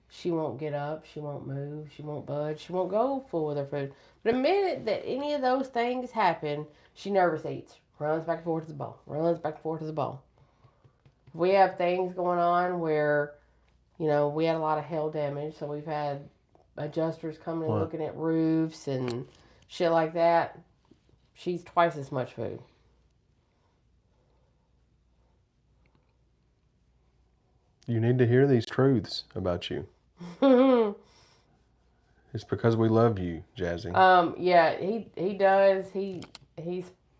she won't get up, she won't move, she won't budge, she won't go full with her food. But the minute that any of those things happen, she nervous eats, runs back and forth to the bowl, runs back and forth to the bowl. We have things going on where, we had a lot of hail damage, so we've had adjusters coming and looking at roofs and shit like that. She's twice as much food. You need to hear these truths about you. It's because we love you, Jazzy. Yeah, he does. He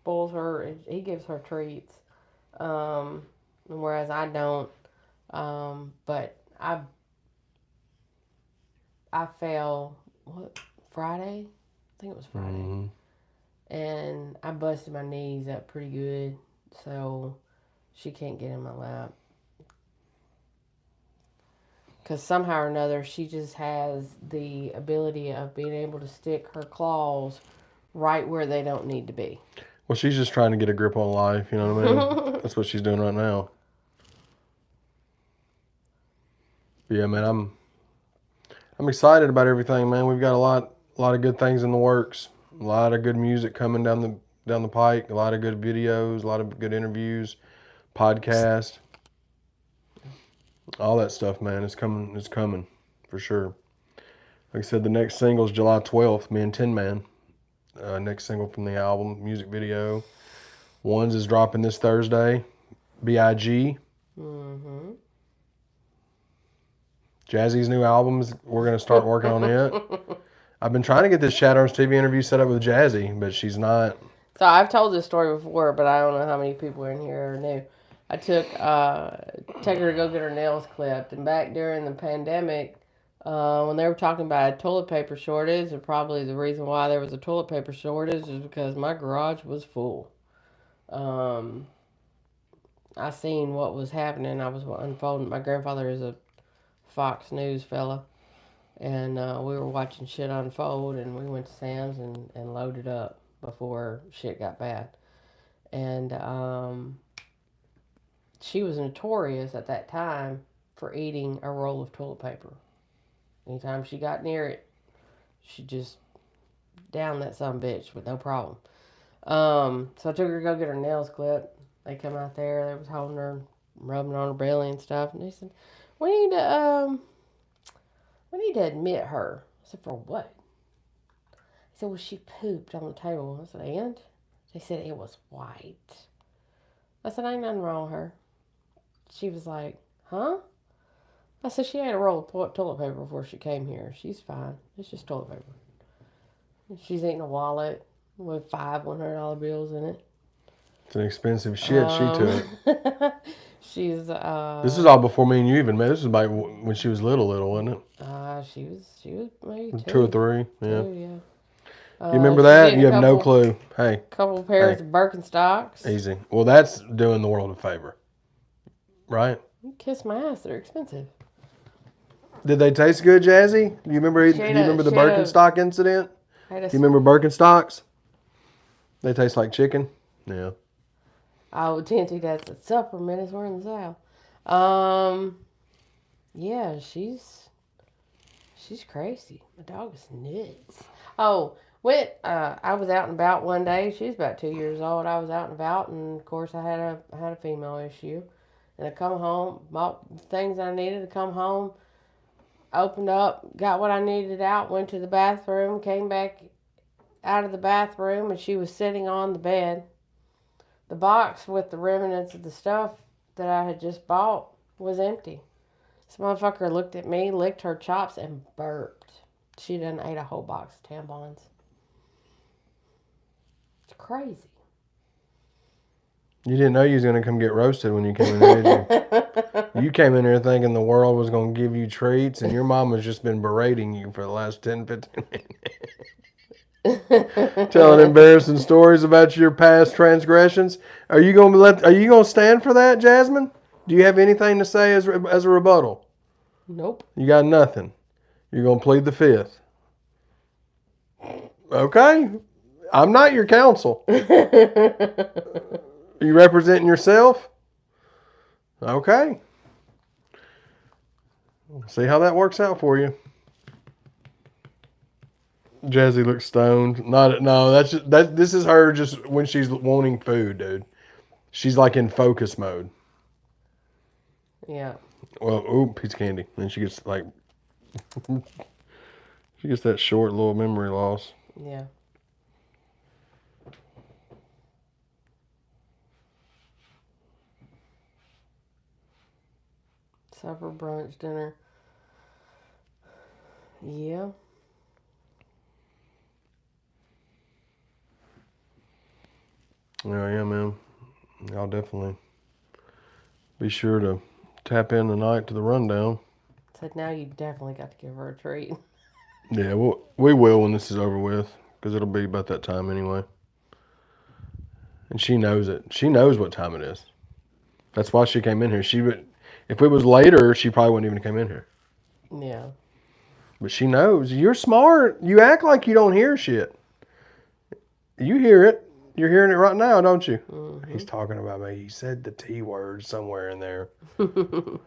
spoils her. He gives her treats. Whereas I don't. But I fell Friday? I think it was Friday. Mm-hmm. And I busted my knees up pretty good, so she can't get in my lap. Because somehow or another, she just has the ability of being able to stick her claws right where they don't need to be. Well, she's just trying to get a grip on life, you know what I mean? That's what she's doing right now. But yeah, man, I'm excited about everything, man. We've got a lot of good things in the works. A lot of good music coming down the pike. A lot of good videos. A lot of good interviews, podcasts, all that stuff, man. It's coming. It's coming for sure. Like I said, the next single is July 12th. Me and Tin Man. Next single from the album, music video. Ones is dropping this Thursday. B.I.G. Mm-hmm. Jazzy's new albums. We're gonna start working on it. I've been trying to get this ChadArmesTV interview set up with Jazzy, but she's not. So I've told this story before, but I don't know how many people in here are new. I take her to go get her nails clipped, and back during the pandemic, When they were talking about a toilet paper shortage, and probably the reason why there was a toilet paper shortage is because my garage was full. Um, I seen what was happening. I was unfolding. My grandfather is a Fox News fella, and we were watching shit unfold, and we went to Sam's and loaded up before shit got bad. And she was notorious at that time for eating a roll of toilet paper. Anytime she got near it, she just downed that son of a bitch with no problem. So I took her to go get her nails clipped. They come out there, they was holding her, rubbing on her belly and stuff, and they said, We need to admit her. I said, For what? He said, Well, she pooped on the table. I said, And? They said it was white. I said, Ain't nothing wrong with her. She was like, Huh? I said, She ate a roll of toilet paper before she came here. She's fine. It's just toilet paper. She's eating a wallet with 5 $100 bills in it. It's an expensive shit she took. She's This is all before me and you even met. This was about when she was little, wasn't it? She was maybe 2 or 3. Yeah. 2, yeah. You remember that? You have no clue. Hey. Couple pairs of Birkenstocks. Easy. Well, that's doing the world a favor. Right? You kiss my ass. They're expensive. Did they taste good, Jazzy? Do you remember the Birkenstock incident? Do you remember Birkenstocks? They taste like chicken. Yeah. I would tend to that's a supplement as we're in the South. Yeah, she's crazy. My dog is nuts. Oh, I was out and about one day. She was about 2 years old. I was out and about, and of course I had a female issue. And I come home, bought things I needed to come home, opened up, got what I needed out, went to the bathroom, came back out of the bathroom, and she was sitting on the bed. The box with the remnants of the stuff that I had just bought was empty. This motherfucker looked at me, licked her chops, and burped. She done ate a whole box of tampons. It's crazy. You didn't know you was going to come get roasted when you came in there, did you? You came in there thinking the world was going to give you treats, and your mom has just been berating you for the last 10, 15 minutes. Telling embarrassing stories about your past transgressions. Are you going to stand for that, Jasmine? Do you have anything to say as a rebuttal? Nope. You got nothing. You're going to plead the fifth. Okay. I'm not your counsel. Are you representing yourself? Okay. We'll see how that works out for you. Jazzy looks stoned. This is her just when she's wanting food, dude. She's like in focus mode. Yeah. Well, piece of candy. Then she gets like she gets that short little memory loss. Yeah. Supper, brunch, dinner. Yeah. Yeah, man. I'll definitely be sure to tap in tonight to the rundown. Said now you definitely got to give her a treat. Yeah, we will when this is over with, because it'll be about that time anyway. And she knows it. She knows what time it is. That's why she came in here. If it was later, she probably wouldn't even come in here. Yeah. But she knows. You're smart. You act like you don't hear shit. You hear it. You're hearing it right now, don't you? Mm-hmm. He's talking about me. He said the T word somewhere in there. But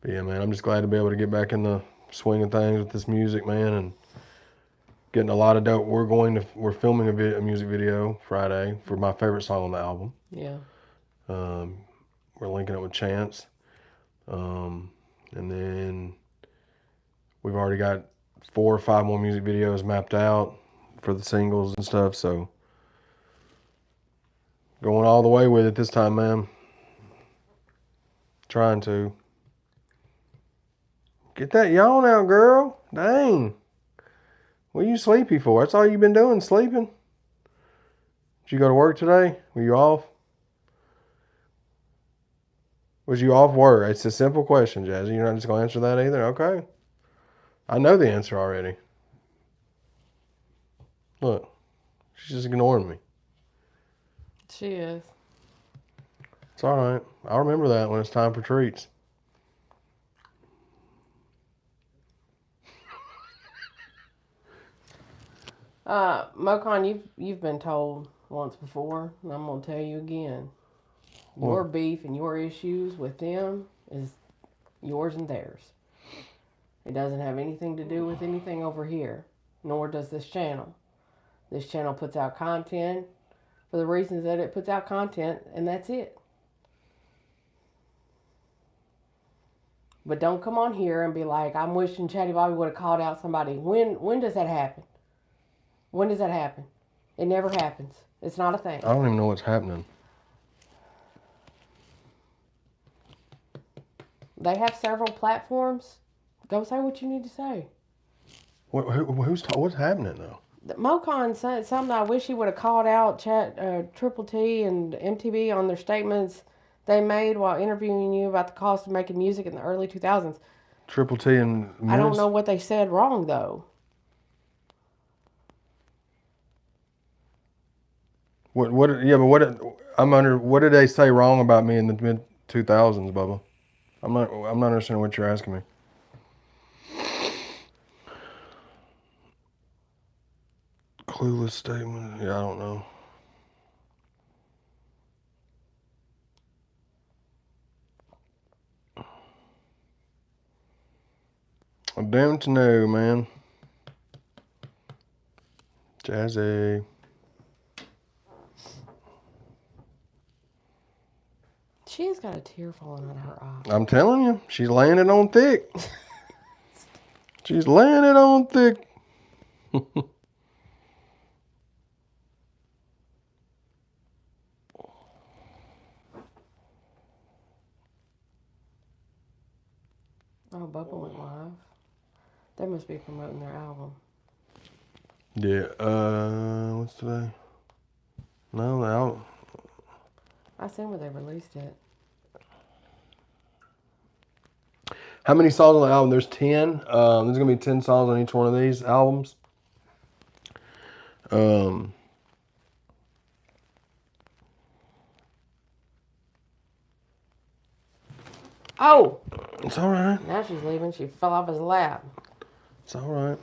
yeah, man, I'm just glad to be able to get back in the swing of things with this music, man, and getting a lot of dope. We're filming a music video Friday for my favorite song on the album. Yeah. We're linking up with Chance. And then we've already got 4 or 5 more music videos mapped out for the singles and stuff. So going all the way with it this time, man. Trying to. Get that yawn out, girl. Dang. What are you sleepy for? That's all you've been doing, sleeping. Did you go to work today? Were you off? Was you off work? It's a simple question, Jazzy. You're not just gonna answer that either? Okay. I know the answer already. Look, she's just ignoring me. She is. It's all right. I'll remember that when it's time for treats. Mocon, you've been told once before, and I'm gonna tell you again. Your beef and your issues with them is yours and theirs. It doesn't have anything to do with anything over here, nor does this channel. This channel puts out content for the reasons that it puts out content, and that's it. But don't come on here and be like, I'm wishing Chatty Bobby would have called out somebody. When does that happen? When does that happen? It never happens. It's not a thing. I don't even know what's happening. They have several platforms. Go say what you need to say. What's happening though? Mocon said something. I wish he would have called out Triple T and MTV on their statements they made while interviewing you about the cost of making music in the early 2000s. Triple T and I don't know what they said wrong though. What did they say wrong about me in the mid 2000s, Bubba? I'm not understanding what you're asking me. Clueless statement. Yeah, I don't know. I don't know, man. Jazzy. She's got a tear falling out of her eye. I'm telling you, she's laying it on thick. She's laying it on thick. Oh, Bubba went live. They must be promoting their album. Yeah, what's today? No, the album. I seen where they released it. How many songs on the album? There's 10. There's going to be 10 songs on each one of these albums. Oh! It's all right. Now she's leaving. She fell off his lap. It's all right.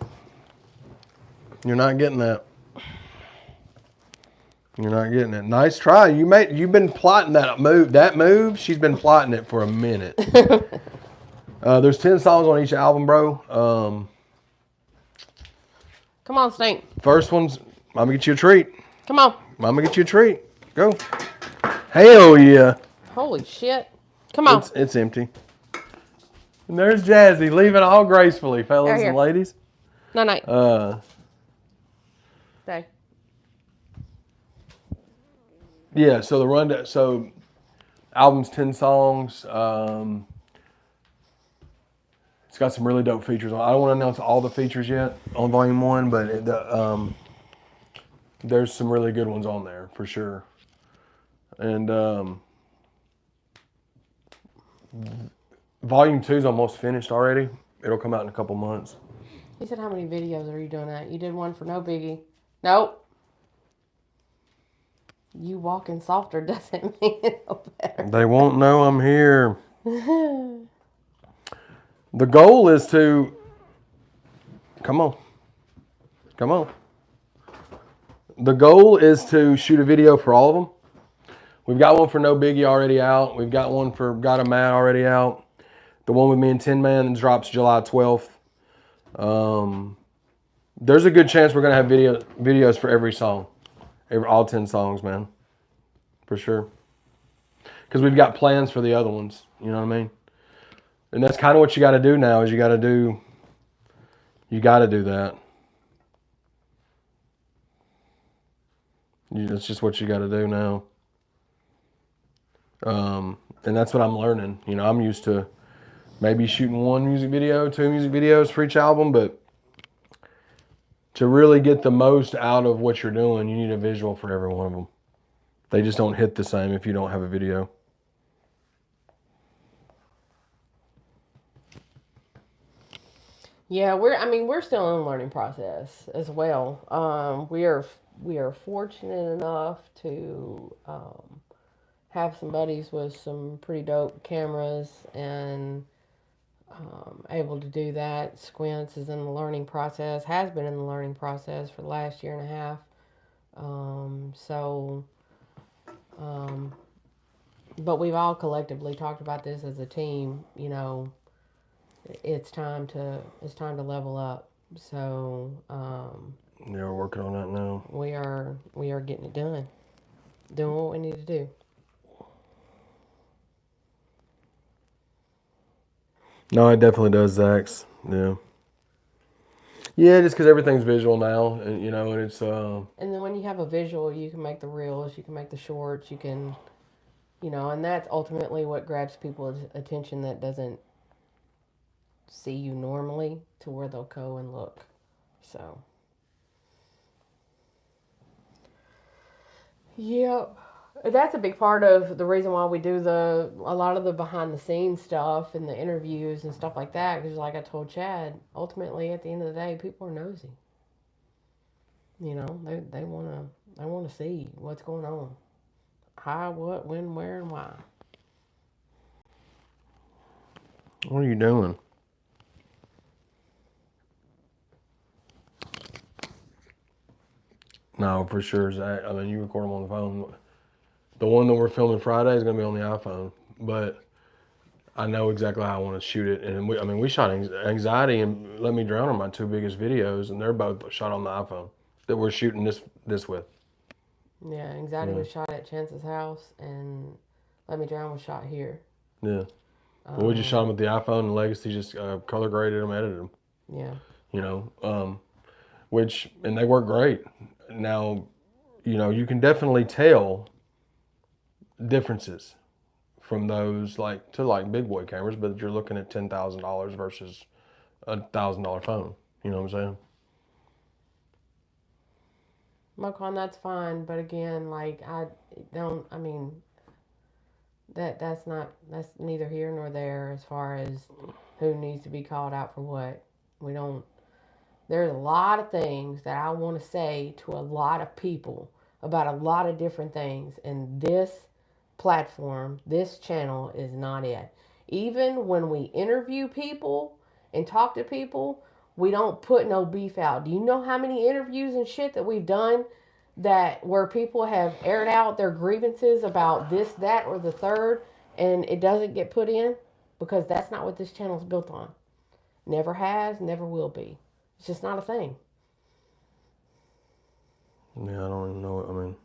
You're not getting that. You're not getting it. Nice try. You've been plotting that move. She's been plotting it for a minute. There's 10 songs on each album, bro. Come on, Stink. First one's Mama Get You a Treat. Come on. Mama Get You a Treat. Go. Hell yeah. Holy shit. Come on. It's empty. And there's Jazzy leaving all gracefully, fellas and ladies. Night. Stay. Yeah, so the rundown. So, album's 10 songs. It's got some really dope features on. I don't want to announce all the features yet on Volume 1, but there's some really good ones on there for sure. And Volume 2 is almost finished already. It'll come out in a couple months. He said, how many videos are you doing that? You did one for No Biggie. Nope. You walking softer doesn't mean it no better. They won't know I'm here. The goal is to... Come on. Come on. The goal is to shoot a video for all of them. We've got one for No Biggie already out. We've got one for Got a Mad already out. The one with me and Tin Man drops July 12th. There's a good chance we're going to have videos for every song. All 10 songs, man. For sure. Because we've got plans for the other ones. You know what I mean? And that's kind of what you got to do now is you got to do that. That's just what you got to do now. And that's what I'm learning. You know, I'm used to maybe shooting 1 music video, 2 music videos for each album, but to really get the most out of what you're doing, you need a visual for every one of them. They just don't hit the same if you don't have a video. Yeah, we're still in the learning process as well. We are fortunate enough to have some buddies with some pretty dope cameras and able to do that. Squints is in the learning process, has been in the learning process for the last year and a half. So, um, but we've all collectively talked about this as a team. It's time to level up. So Yeah, we're working on that now. we are getting it done, doing what we need to do. No, it definitely does, Zax. Yeah. Yeah, just because everything's visual now, and and it's And then when you have a visual, you can make the reels, you can make the shorts, and that's ultimately what grabs people's attention that doesn't see you normally to where they'll go and look. So, yeah, that's a big part of the reason why we do a lot of the behind the scenes stuff and the interviews and stuff like that. Because, like I told Chad, ultimately at the end of the day, people are nosy. They want to see what's going on, how, what, when, where, and why. what are you doing? No, for sure, Zach. I mean, you record them on the phone. The one that we're filming Friday is gonna be on the iPhone, but I know exactly how I want to shoot it. And we shot Anxiety and Let Me Drown on my two biggest videos, and they're both shot on the iPhone that we're shooting this with. Yeah, Anxiety Yeah, was shot at Chance's house, and Let Me Drown was shot here. yeah. But we just shot them Um, with the iPhone, and Legacy just color graded them, edited them. yeah. You know, and they work great. Now, you can definitely tell differences from those to big boy cameras, but you're looking at $10,000 versus $1,000 phone. You know what I'm saying? Mocon, that's fine, but again, like don't. I mean, that's neither here nor there as far as who needs to be called out for what. We don't. There's a lot of things that I want to say to a lot of people about a lot of different things, and this platform, this channel is not it. Even when we interview people and talk to people, we don't put no beef out. Do you know how many interviews and shit that we've done that where people have aired out their grievances about this, that, or the third, and it doesn't get put in? Because that's not what this channel is built on. Never has, never will be. It's just not a thing. Yeah, I don't even know what I mean.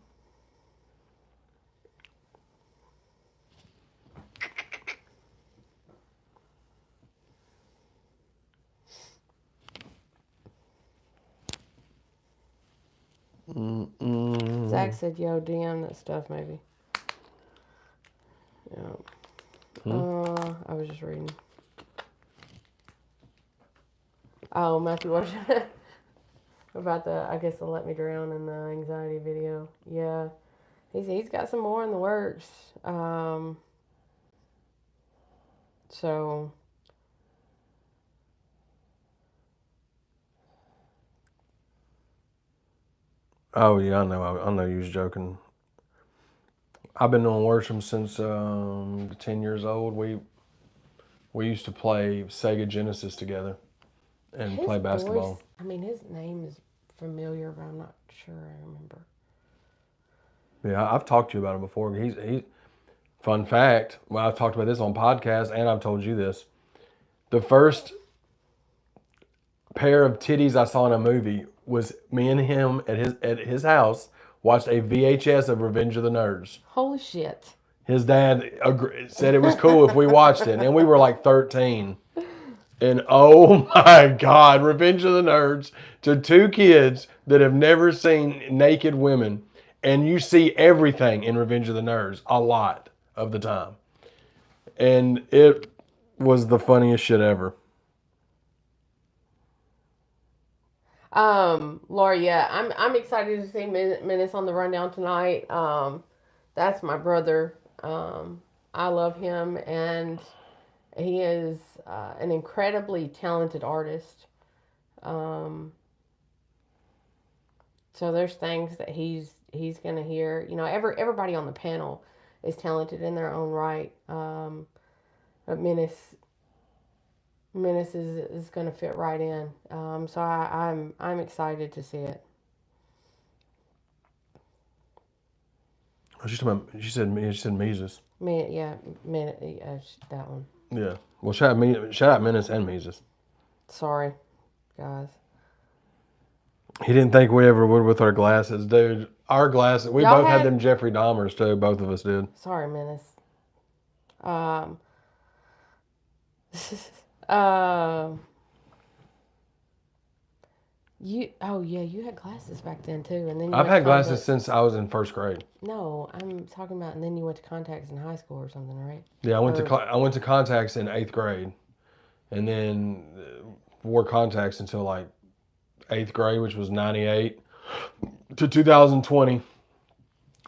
Zach said, "Yo, DM that stuff, maybe." Yeah. I was just reading. Oh, Matthew, what about I guess the Let Me Drown and the Anxiety video? Yeah, he's got some more in the works. So Oh yeah, I know you was joking. I've been doing worship since 10 years old. We used to play Sega Genesis together and his play voice, basketball. I mean, his name is familiar, but I'm not sure I remember. Yeah, I've talked to you about him before. He's fun fact. Well, I've talked about this on podcast, and I've told you this. The first pair of titties I saw in a movie was me and him at his house watched a VHS of Revenge of the Nerds. Holy shit! His dad said it was cool if we watched it, and we were like 13. And oh my God, Revenge of the Nerds to two kids that have never seen naked women, and you see everything in Revenge of the Nerds a lot of the time, and it was the funniest shit ever. Laura, yeah, I'm excited to see Menace on the rundown tonight. That's my brother. I love him, and he is an incredibly talented artist. So there's things that he's gonna hear. You know, everybody on the panel is talented in their own right. But Menace is gonna fit right in. So I'm excited to see it. Oh, she said Mises. Yeah, that one. Yeah. Well, shout out Menace and Mises. Sorry, guys. He didn't think we ever would with our glasses, dude. Our glasses. We Y'all both had had- them Jeffrey Dahmers too. Both of us did. Sorry, Menace. Um, you had glasses back then too, and then I've had glasses since I was in first grade. No, I'm talking about, and then you went to contacts in high school or something, right? Yeah, I went to contacts in 8th grade, and then wore contacts until like 8th grade, which was 98 to 2020.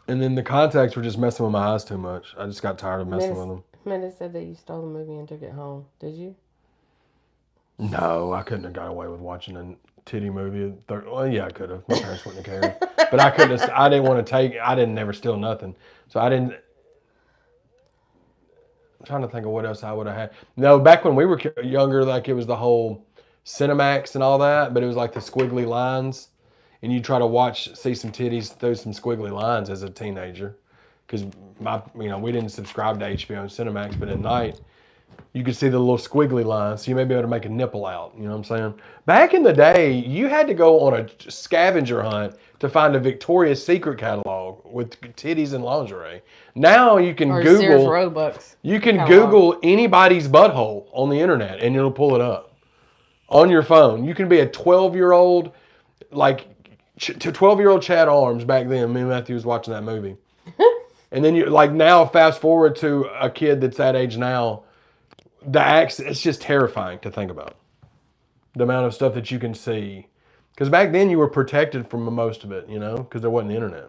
And then the contacts were just messing with my eyes too much. I just got tired of messing with them. Menace said that you stole the movie and took it home. Did you? No, I couldn't have got away with watching a titty movie. Well, yeah, I could have. My parents wouldn't have cared. But I couldn't have. I didn't want to take. I didn't never steal nothing. So I didn't. I'm trying to think of what else I would have had. No, back when we were younger, like it was the whole Cinemax and all that, but it was like the squiggly lines, and you try to see some titties through some squiggly lines as a teenager, because we didn't subscribe to HBO and Cinemax, but at night you could see the little squiggly lines, so you may be able to make a nipple out. You know what I'm saying? Back in the day, you had to go on a scavenger hunt to find a Victoria's Secret catalog with titties and lingerie. Now you can Google Sears Roebuck's. You can Google anybody's butthole on the internet, and it'll pull it up on your phone. You can be a 12-year-old, like 12-year-old Chad Armes back then. Me and Matthew was watching that movie, and then you now fast forward to a kid that's that age now. It's just terrifying to think about the amount of stuff that you can see. Because back then you were protected from most of it, because there wasn't the internet.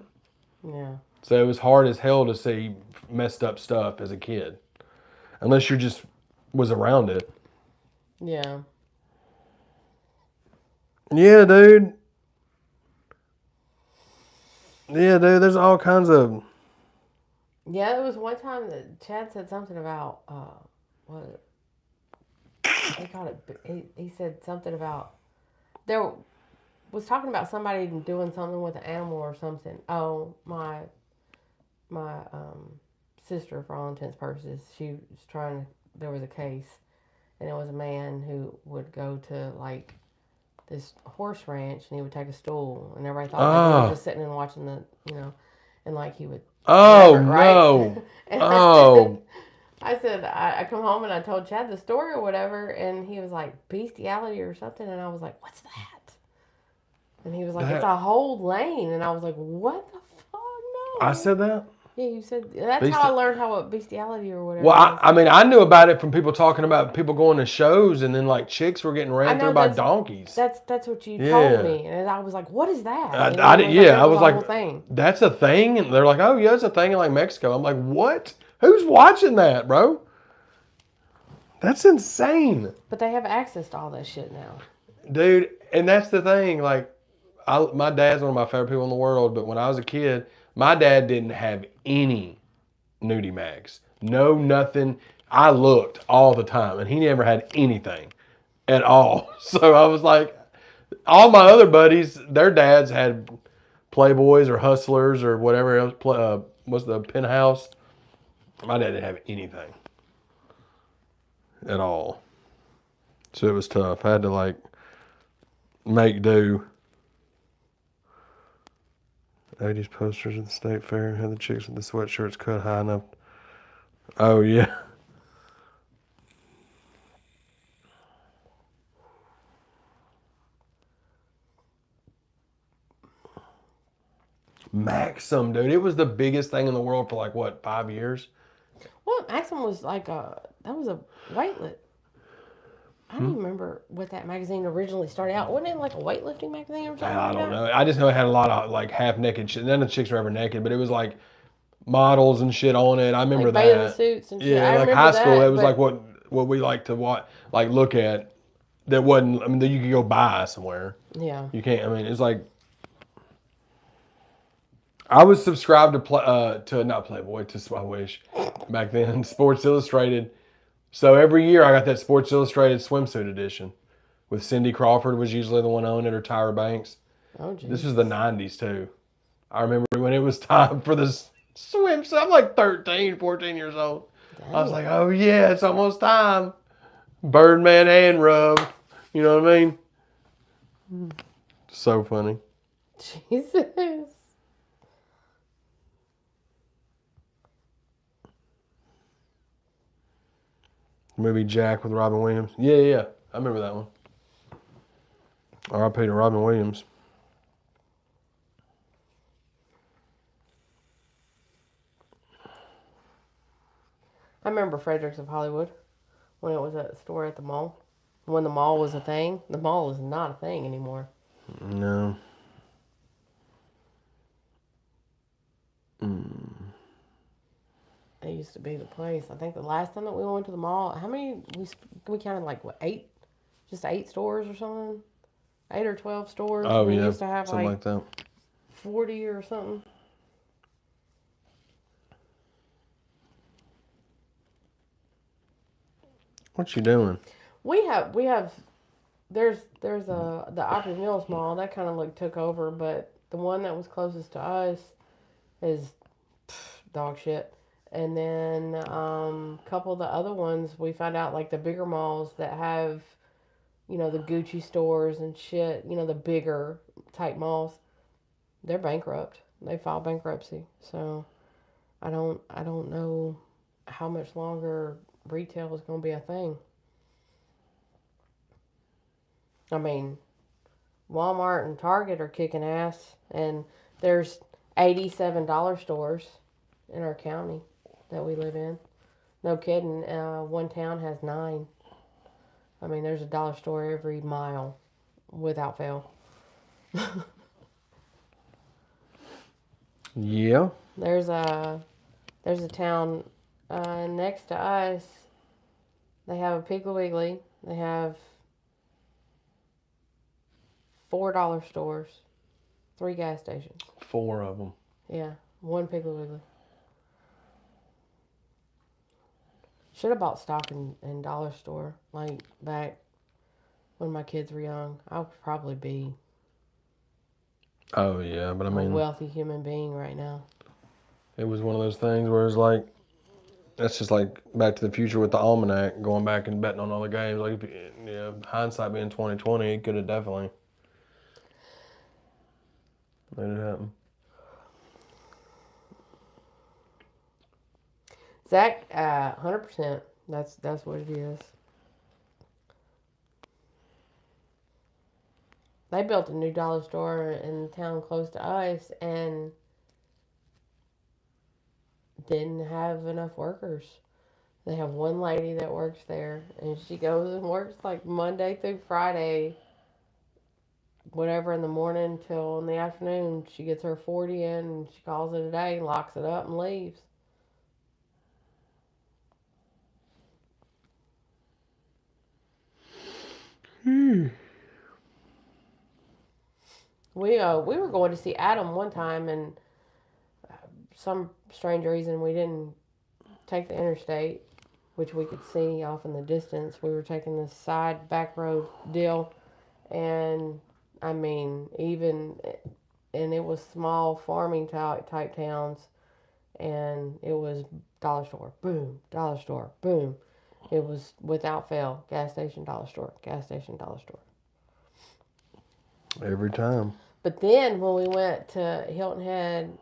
Yeah. So it was hard as hell to see messed up stuff as a kid, unless you just was around it. Yeah. Yeah, dude. Yeah, dude. There's all kinds of. Yeah, there was one time that Chad said something about what he called it. He said something about there was talking about somebody doing something with an animal or something. Oh, my sister, for all intents and purposes, she was trying. There was a case, and it was a man who would go to like this horse ranch, and he would take a stool, and everybody thought that he was just sitting and watching and like he would. Oh whatever, right? No! Oh. I said, I come home and I told Chad the story or whatever, and he was like, bestiality or something, and I was like, what's that? And he was like, it's a whole lane, and I was like, what the fuck? No. I said that? Yeah, you said, that's how I learned what bestiality or whatever. Well, I mean, I knew about it from people talking about people going to shows, and then like chicks were getting ran through by donkeys. That's what you told me, and I was like, what is that? I was like, that's a thing, and they're like, oh yeah, it's a thing in like Mexico. I'm like, what? Who's watching that, bro? That's insane. But they have access to all that shit now. Dude, and that's the thing. Like, my dad's one of my favorite people in the world, but when I was a kid, my dad didn't have any nudie mags. No, nothing. I looked all the time, and he never had anything at all. So I was like, all my other buddies, their dads had Playboys or Hustlers or whatever else. Was the Penthouse? My dad didn't have anything at all. So it was tough. I had to like make do. 80s posters at the state fair had the chicks with the sweatshirts cut high enough. Oh yeah. Maxim, dude. It was the biggest thing in the world for like what, 5 years? Well, Maxim was like that was a weightlifting. I don't even remember what that magazine originally started out. Wasn't it like a weightlifting magazine or something? I don't know. I just know it had a lot of like half naked shit. None of the chicks were ever naked, but it was like models and shit on it. I remember bathing suits and shit. Yeah, like high school. It was like what we like to watch, like look at that wasn't. I mean, that you could go buy somewhere. Yeah. You can't. I mean, it's like I was subscribed to not Playboy, to I wish back then Sports Illustrated. So every year I got that Sports Illustrated swimsuit edition with Cindy Crawford was usually the one owning it, or Tyra Banks. Oh, geez. This was the '90s too. I remember when it was time for this swimsuit. I'm like 13, 14 years old. Dang. I was like, oh yeah, it's almost time. Birdman hand rub. You know what I mean? So funny. Jesus. Movie Jack with Robin Williams. Yeah. I remember that one. R.I.P. to Robin Williams. I remember Fredericks of Hollywood when it was a store at the mall. When the mall was a thing. The mall is not a thing anymore. No. It used to be the place. I think the last time that we went to the mall, how many, we counted like, what, 8? Just 8 stores or something? 8 or 12 stores. Oh, we yeah. used to have something like that. 40 or something. What you doing? We have, there's the Opry Mills Mall, that kind of took over, but the one that was closest to us is dog shit. And then a couple of the other ones, we found out, like the bigger malls that have, you know, the Gucci stores and shit, you know, the bigger type malls, they're bankrupt. They filed bankruptcy. So I don't know how much longer retail is going to be a thing. I mean, Walmart and Target are kicking ass, and there's $87 stores in our county that we live in. No kidding. One town has 9. I mean, there's a dollar store every mile, without fail. Yeah. There's a town next to us. They have a Piggly Wiggly. They have $4 stores, 3 gas stations. 4 of them. Yeah, 1 Piggly Wiggly. Should have bought stock in dollar store, like back when my kids were young. I would probably be Oh yeah, but I a mean, wealthy human being right now. it was one of those things where it's like, that's just like Back to the Future with the almanac, going back and betting on all the games. Like, yeah, hindsight being 2020, it could have definitely made it happen. Zach, 100%. That's what it is. They built a new dollar store in the town close to us and didn't have enough workers. They have one lady that works there, and she goes and works like Monday through Friday, whatever, in the morning till in the afternoon. She gets her 40 in, and she calls it a day, locks it up, and leaves. We were going to see Adam one time, and some strange reason we didn't take the interstate, which we could see off in the distance. We were taking this side back road deal, and I mean, and it was small farming type towns, and it was dollar store, boom, dollar store, boom. It was without fail, gas station, dollar store, gas station, dollar store. Every time. But then when we went to Hilton Head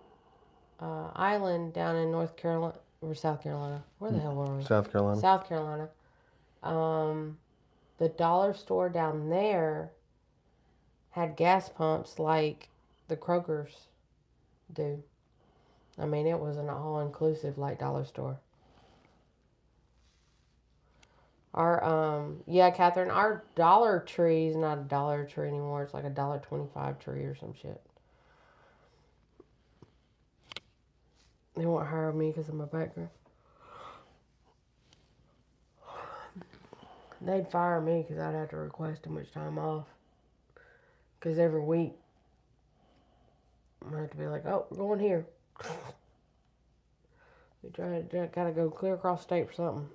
Island down in North Carolina or South Carolina, where the hell were we? South Carolina. South Carolina. The dollar store down there had gas pumps like the Kroger's do. I mean, it was an all-inclusive like dollar store. Yeah, Catherine, our Dollar Tree is not a Dollar Tree anymore. It's like a $1.25 tree or some shit. They won't hire me because of my background. they'd fire me because I'd have to request too much time off. Because every week, I have to be like, oh, we're going here. We gotta go clear across state for something.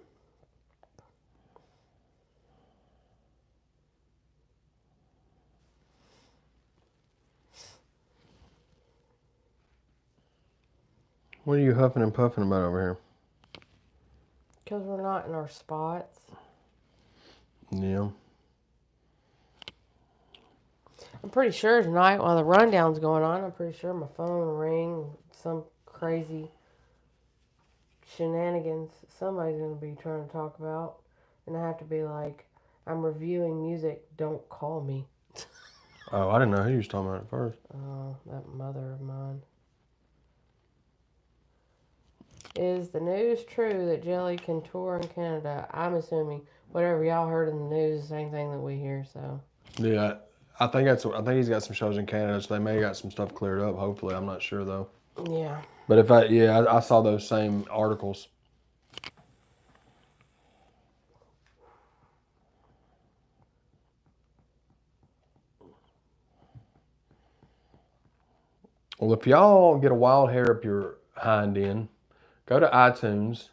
What are you huffing and puffing about over here? Because we're not in our spots. Yeah. I'm pretty sure tonight while the rundown's going on, I'm pretty sure my phone will ring. Some crazy shenanigans somebody's going to be trying to talk about. And I have to be like, I'm reviewing music, don't call me. Oh, I didn't know who you was talking about at first. Oh, that mother of mine. Is the news true that Jelly can tour in Canada? I'm assuming whatever y'all heard in the news is the same thing that we hear, so. Yeah, I think he's got some shows in Canada, so they may have got some stuff cleared up, hopefully. I'm not sure, though. Yeah. But I saw those same articles. Well, if y'all get a wild hair up your hind end, go to iTunes,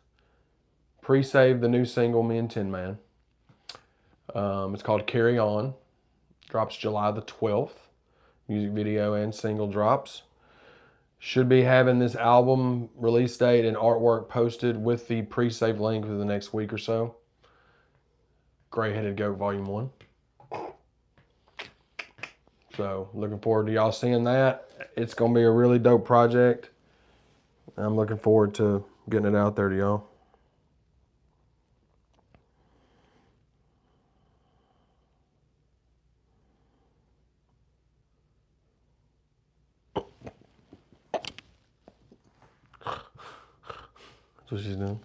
pre-save the new single, Me and Tin Man. It's called Carry On. Drops July the 12th. Music video and single drops. Should be having this album release date and artwork posted with the pre-save link for the next week or so. Gray-Headed Goat Volume 1. So, looking forward to y'all seeing that. It's going to be a really dope project. I'm looking forward to getting it out there to y'all. That's what she's doing.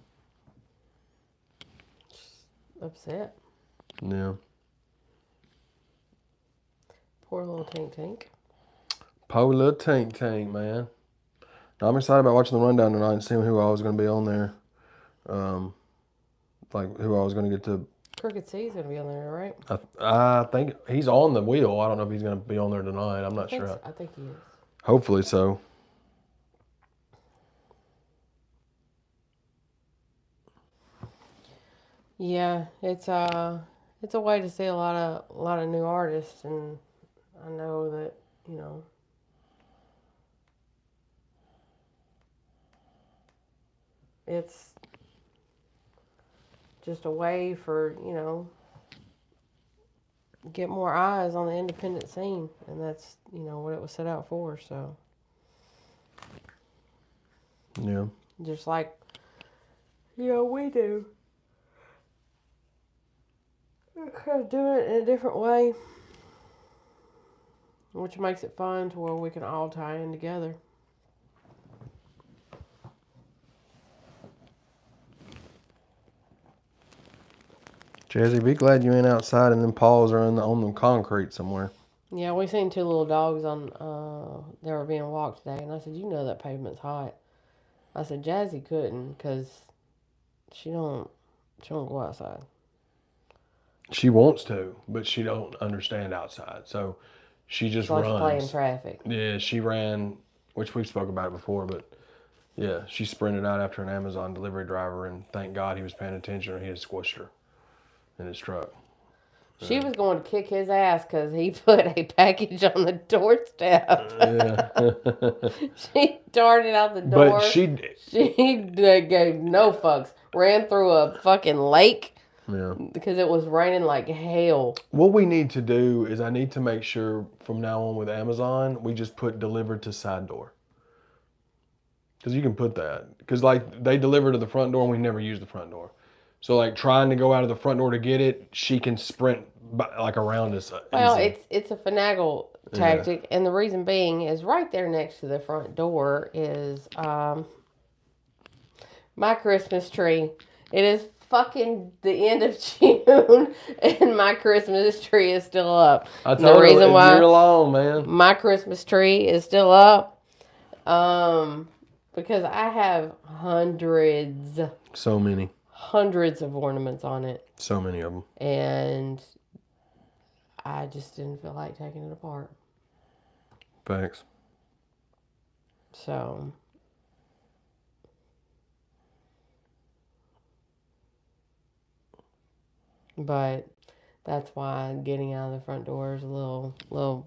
Upset. Yeah. Poor little Tank. Poor little Tank, man. Now, I'm excited about watching the rundown tonight and seeing who I was going to be on there. Like who I was going to get to. Crooked C's going to be on there, right? I think he's on the wheel. I don't know if he's going to be on there tonight. I'm not sure. I think he is. Hopefully so. Yeah, it's a way to see a lot of new artists, and I know that, you know, it's just a way for, you know, get more eyes on the independent scene, and that's, you know, what it was set out for. So yeah, just like, you know, we do. Kind of doing it in a different way, which makes it fun to where we can all tie in together. Jazzy, be glad you ain't outside and them paws are on the concrete somewhere. Yeah, we seen two little dogs they were being walked today, and I said, you know that pavement's hot. I said, Jazzy couldn't, because she don't go outside. She wants to, but she don't understand outside. So she just runs. She playing traffic. Yeah, she ran, which we've spoke about it before, but yeah, she sprinted out after an Amazon delivery driver, and thank God he was paying attention or he had squished her in his truck. She was going to kick his ass because he put a package on the doorstep. Yeah. She darted out the door. But she gave no fucks. Ran through a fucking lake. Yeah. Because it was raining like hell. What we need to do is I need to make sure from now on with Amazon, we just put delivered to side door. Because you can put that. Because like they deliver to the front door and we never use the front door. So like trying to go out of the front door to get it, she can sprint like around us. Well, it's a finagle tactic. Yeah. And the reason being is right there next to the front door is my Christmas tree. It is fucking the end of June and my Christmas tree is still up. I told the reason why you're alone, man. My Christmas tree is still up because I have hundreds. So many. hundreds of ornaments on it. So many of them. And I just didn't feel like taking it apart. Thanks. So, but that's why getting out of the front door is a little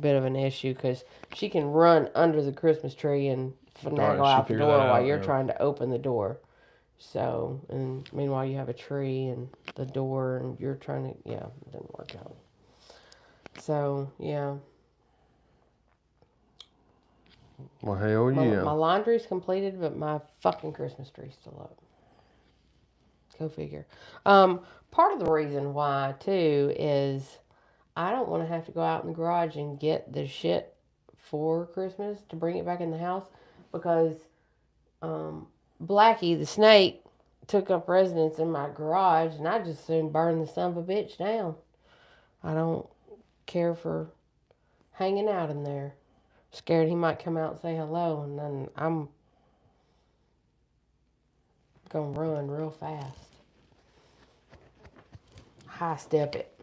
bit of an issue, because she can run under the Christmas tree and finagle out the door while you're trying to open the door. So, and meanwhile you have a tree and the door and you're trying to, yeah, it didn't work out. So, yeah. Well, hell yeah. My laundry's completed, but my fucking Christmas tree's still up. Go figure. Part of the reason why, too, is I don't want to have to go out in the garage and get the shit for Christmas to bring it back in the house, because Blackie, the snake, took up residence in my garage, and I just soon burn the son of a bitch down. I don't care for hanging out in there. Scared he might come out and say hello, and then I'm gonna run real fast. High step it.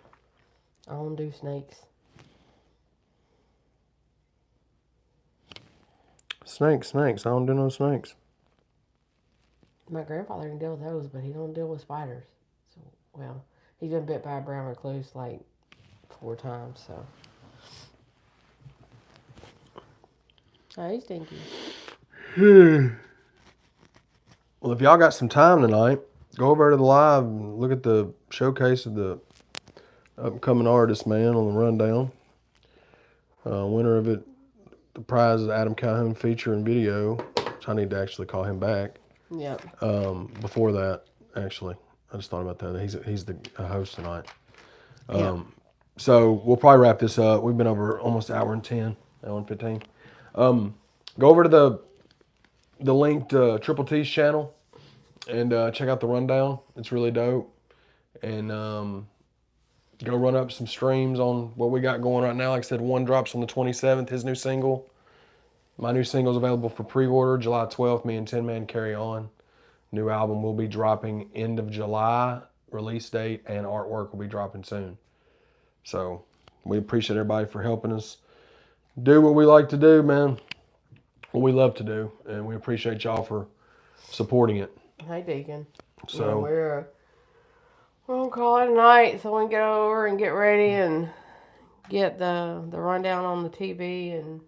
I don't do snakes. Snakes. I don't do no snakes. My grandfather can deal with those, but he don't deal with spiders. So, well, he's been bit by a brown recluse like 4 times, so. Oh, he's stinky. Well, if y'all got some time tonight, go over to the live and look at the showcase of the upcoming artist, man, on the rundown. Winner of it, the prize is Adam Calhoun feature and video, which I need to actually call him back. Yep. Before that, actually, I just thought about that. He's the host tonight. So we'll probably wrap this up. We've been over almost an hour and 10, hour and 15. Go over to the linked Triple T's channel and check out the rundown. It's really dope. And go run up some streams on what we got going right now. Like I said, one drops on the 27th, his new single. My new single is available for pre-order July 12th. Me and Tin Man Carry On. New album will be dropping end of July. Release date and artwork will be dropping soon. So we appreciate everybody for helping us do what we like to do, man. What we love to do. And we appreciate y'all for supporting it. Hey, Deacon. So yeah, we're gonna call it a night so we can get over and get ready and get the rundown on the TV, and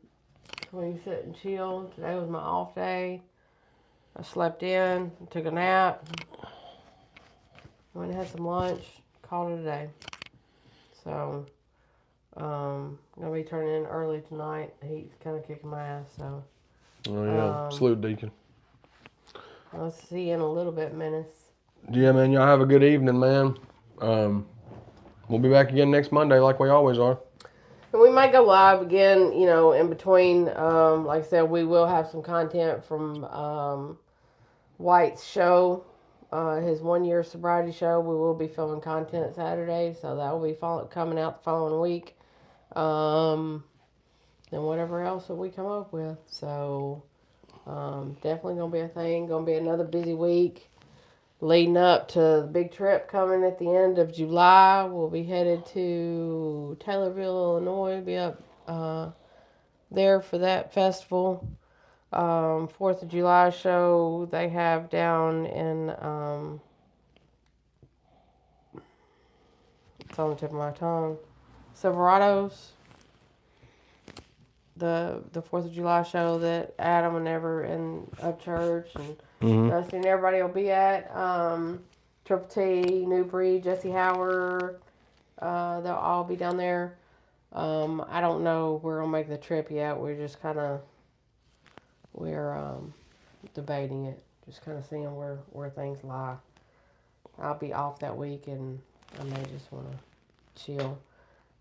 we can sit and chill. Today was my off day. I slept in, took a nap, went and had some lunch, called it a day. So, gonna be turning in early tonight. The heat's kind of kicking my ass, so. Oh, yeah. Salute, Deacon. I'll see you in a little bit, Menace. Yeah, man. Y'all have a good evening, man. We'll be back again next Monday like we always are. And we might go live again, in between. Like I said, we will have some content from White's show, his 1-year sobriety show. We will be filming content Saturday, so that will be coming out the following week. And whatever else that we come up with. So, definitely going to be a thing. Going to be another busy week. Leading up to the big trip coming at the end of July. We'll be headed to Taylorville, Illinois. Be up there for that festival. 4th of July show they have down in, it's on the tip of my tongue, Silverados. The 4th of July show that Adam and Ever and Upchurch and Dusty and everybody will be at. Triple T, New Breed, Jesse Howard, they'll all be down there. I don't know where we'll make the trip yet. We're just we're debating it, just kind of seeing where things lie. I'll be off that week, and I may just want to chill.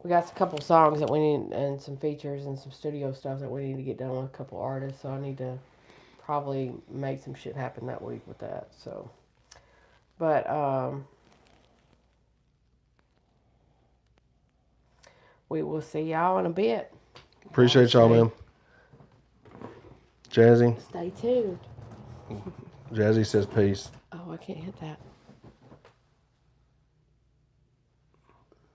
We got a couple songs that we need, and some features and some studio stuff that we need to get done with a couple artists. So I need to probably make some shit happen that week with that. So, but we will see y'all in a bit. Appreciate y'all, man. Jazzy. Stay tuned. Jazzy says peace. Oh, I can't hit that.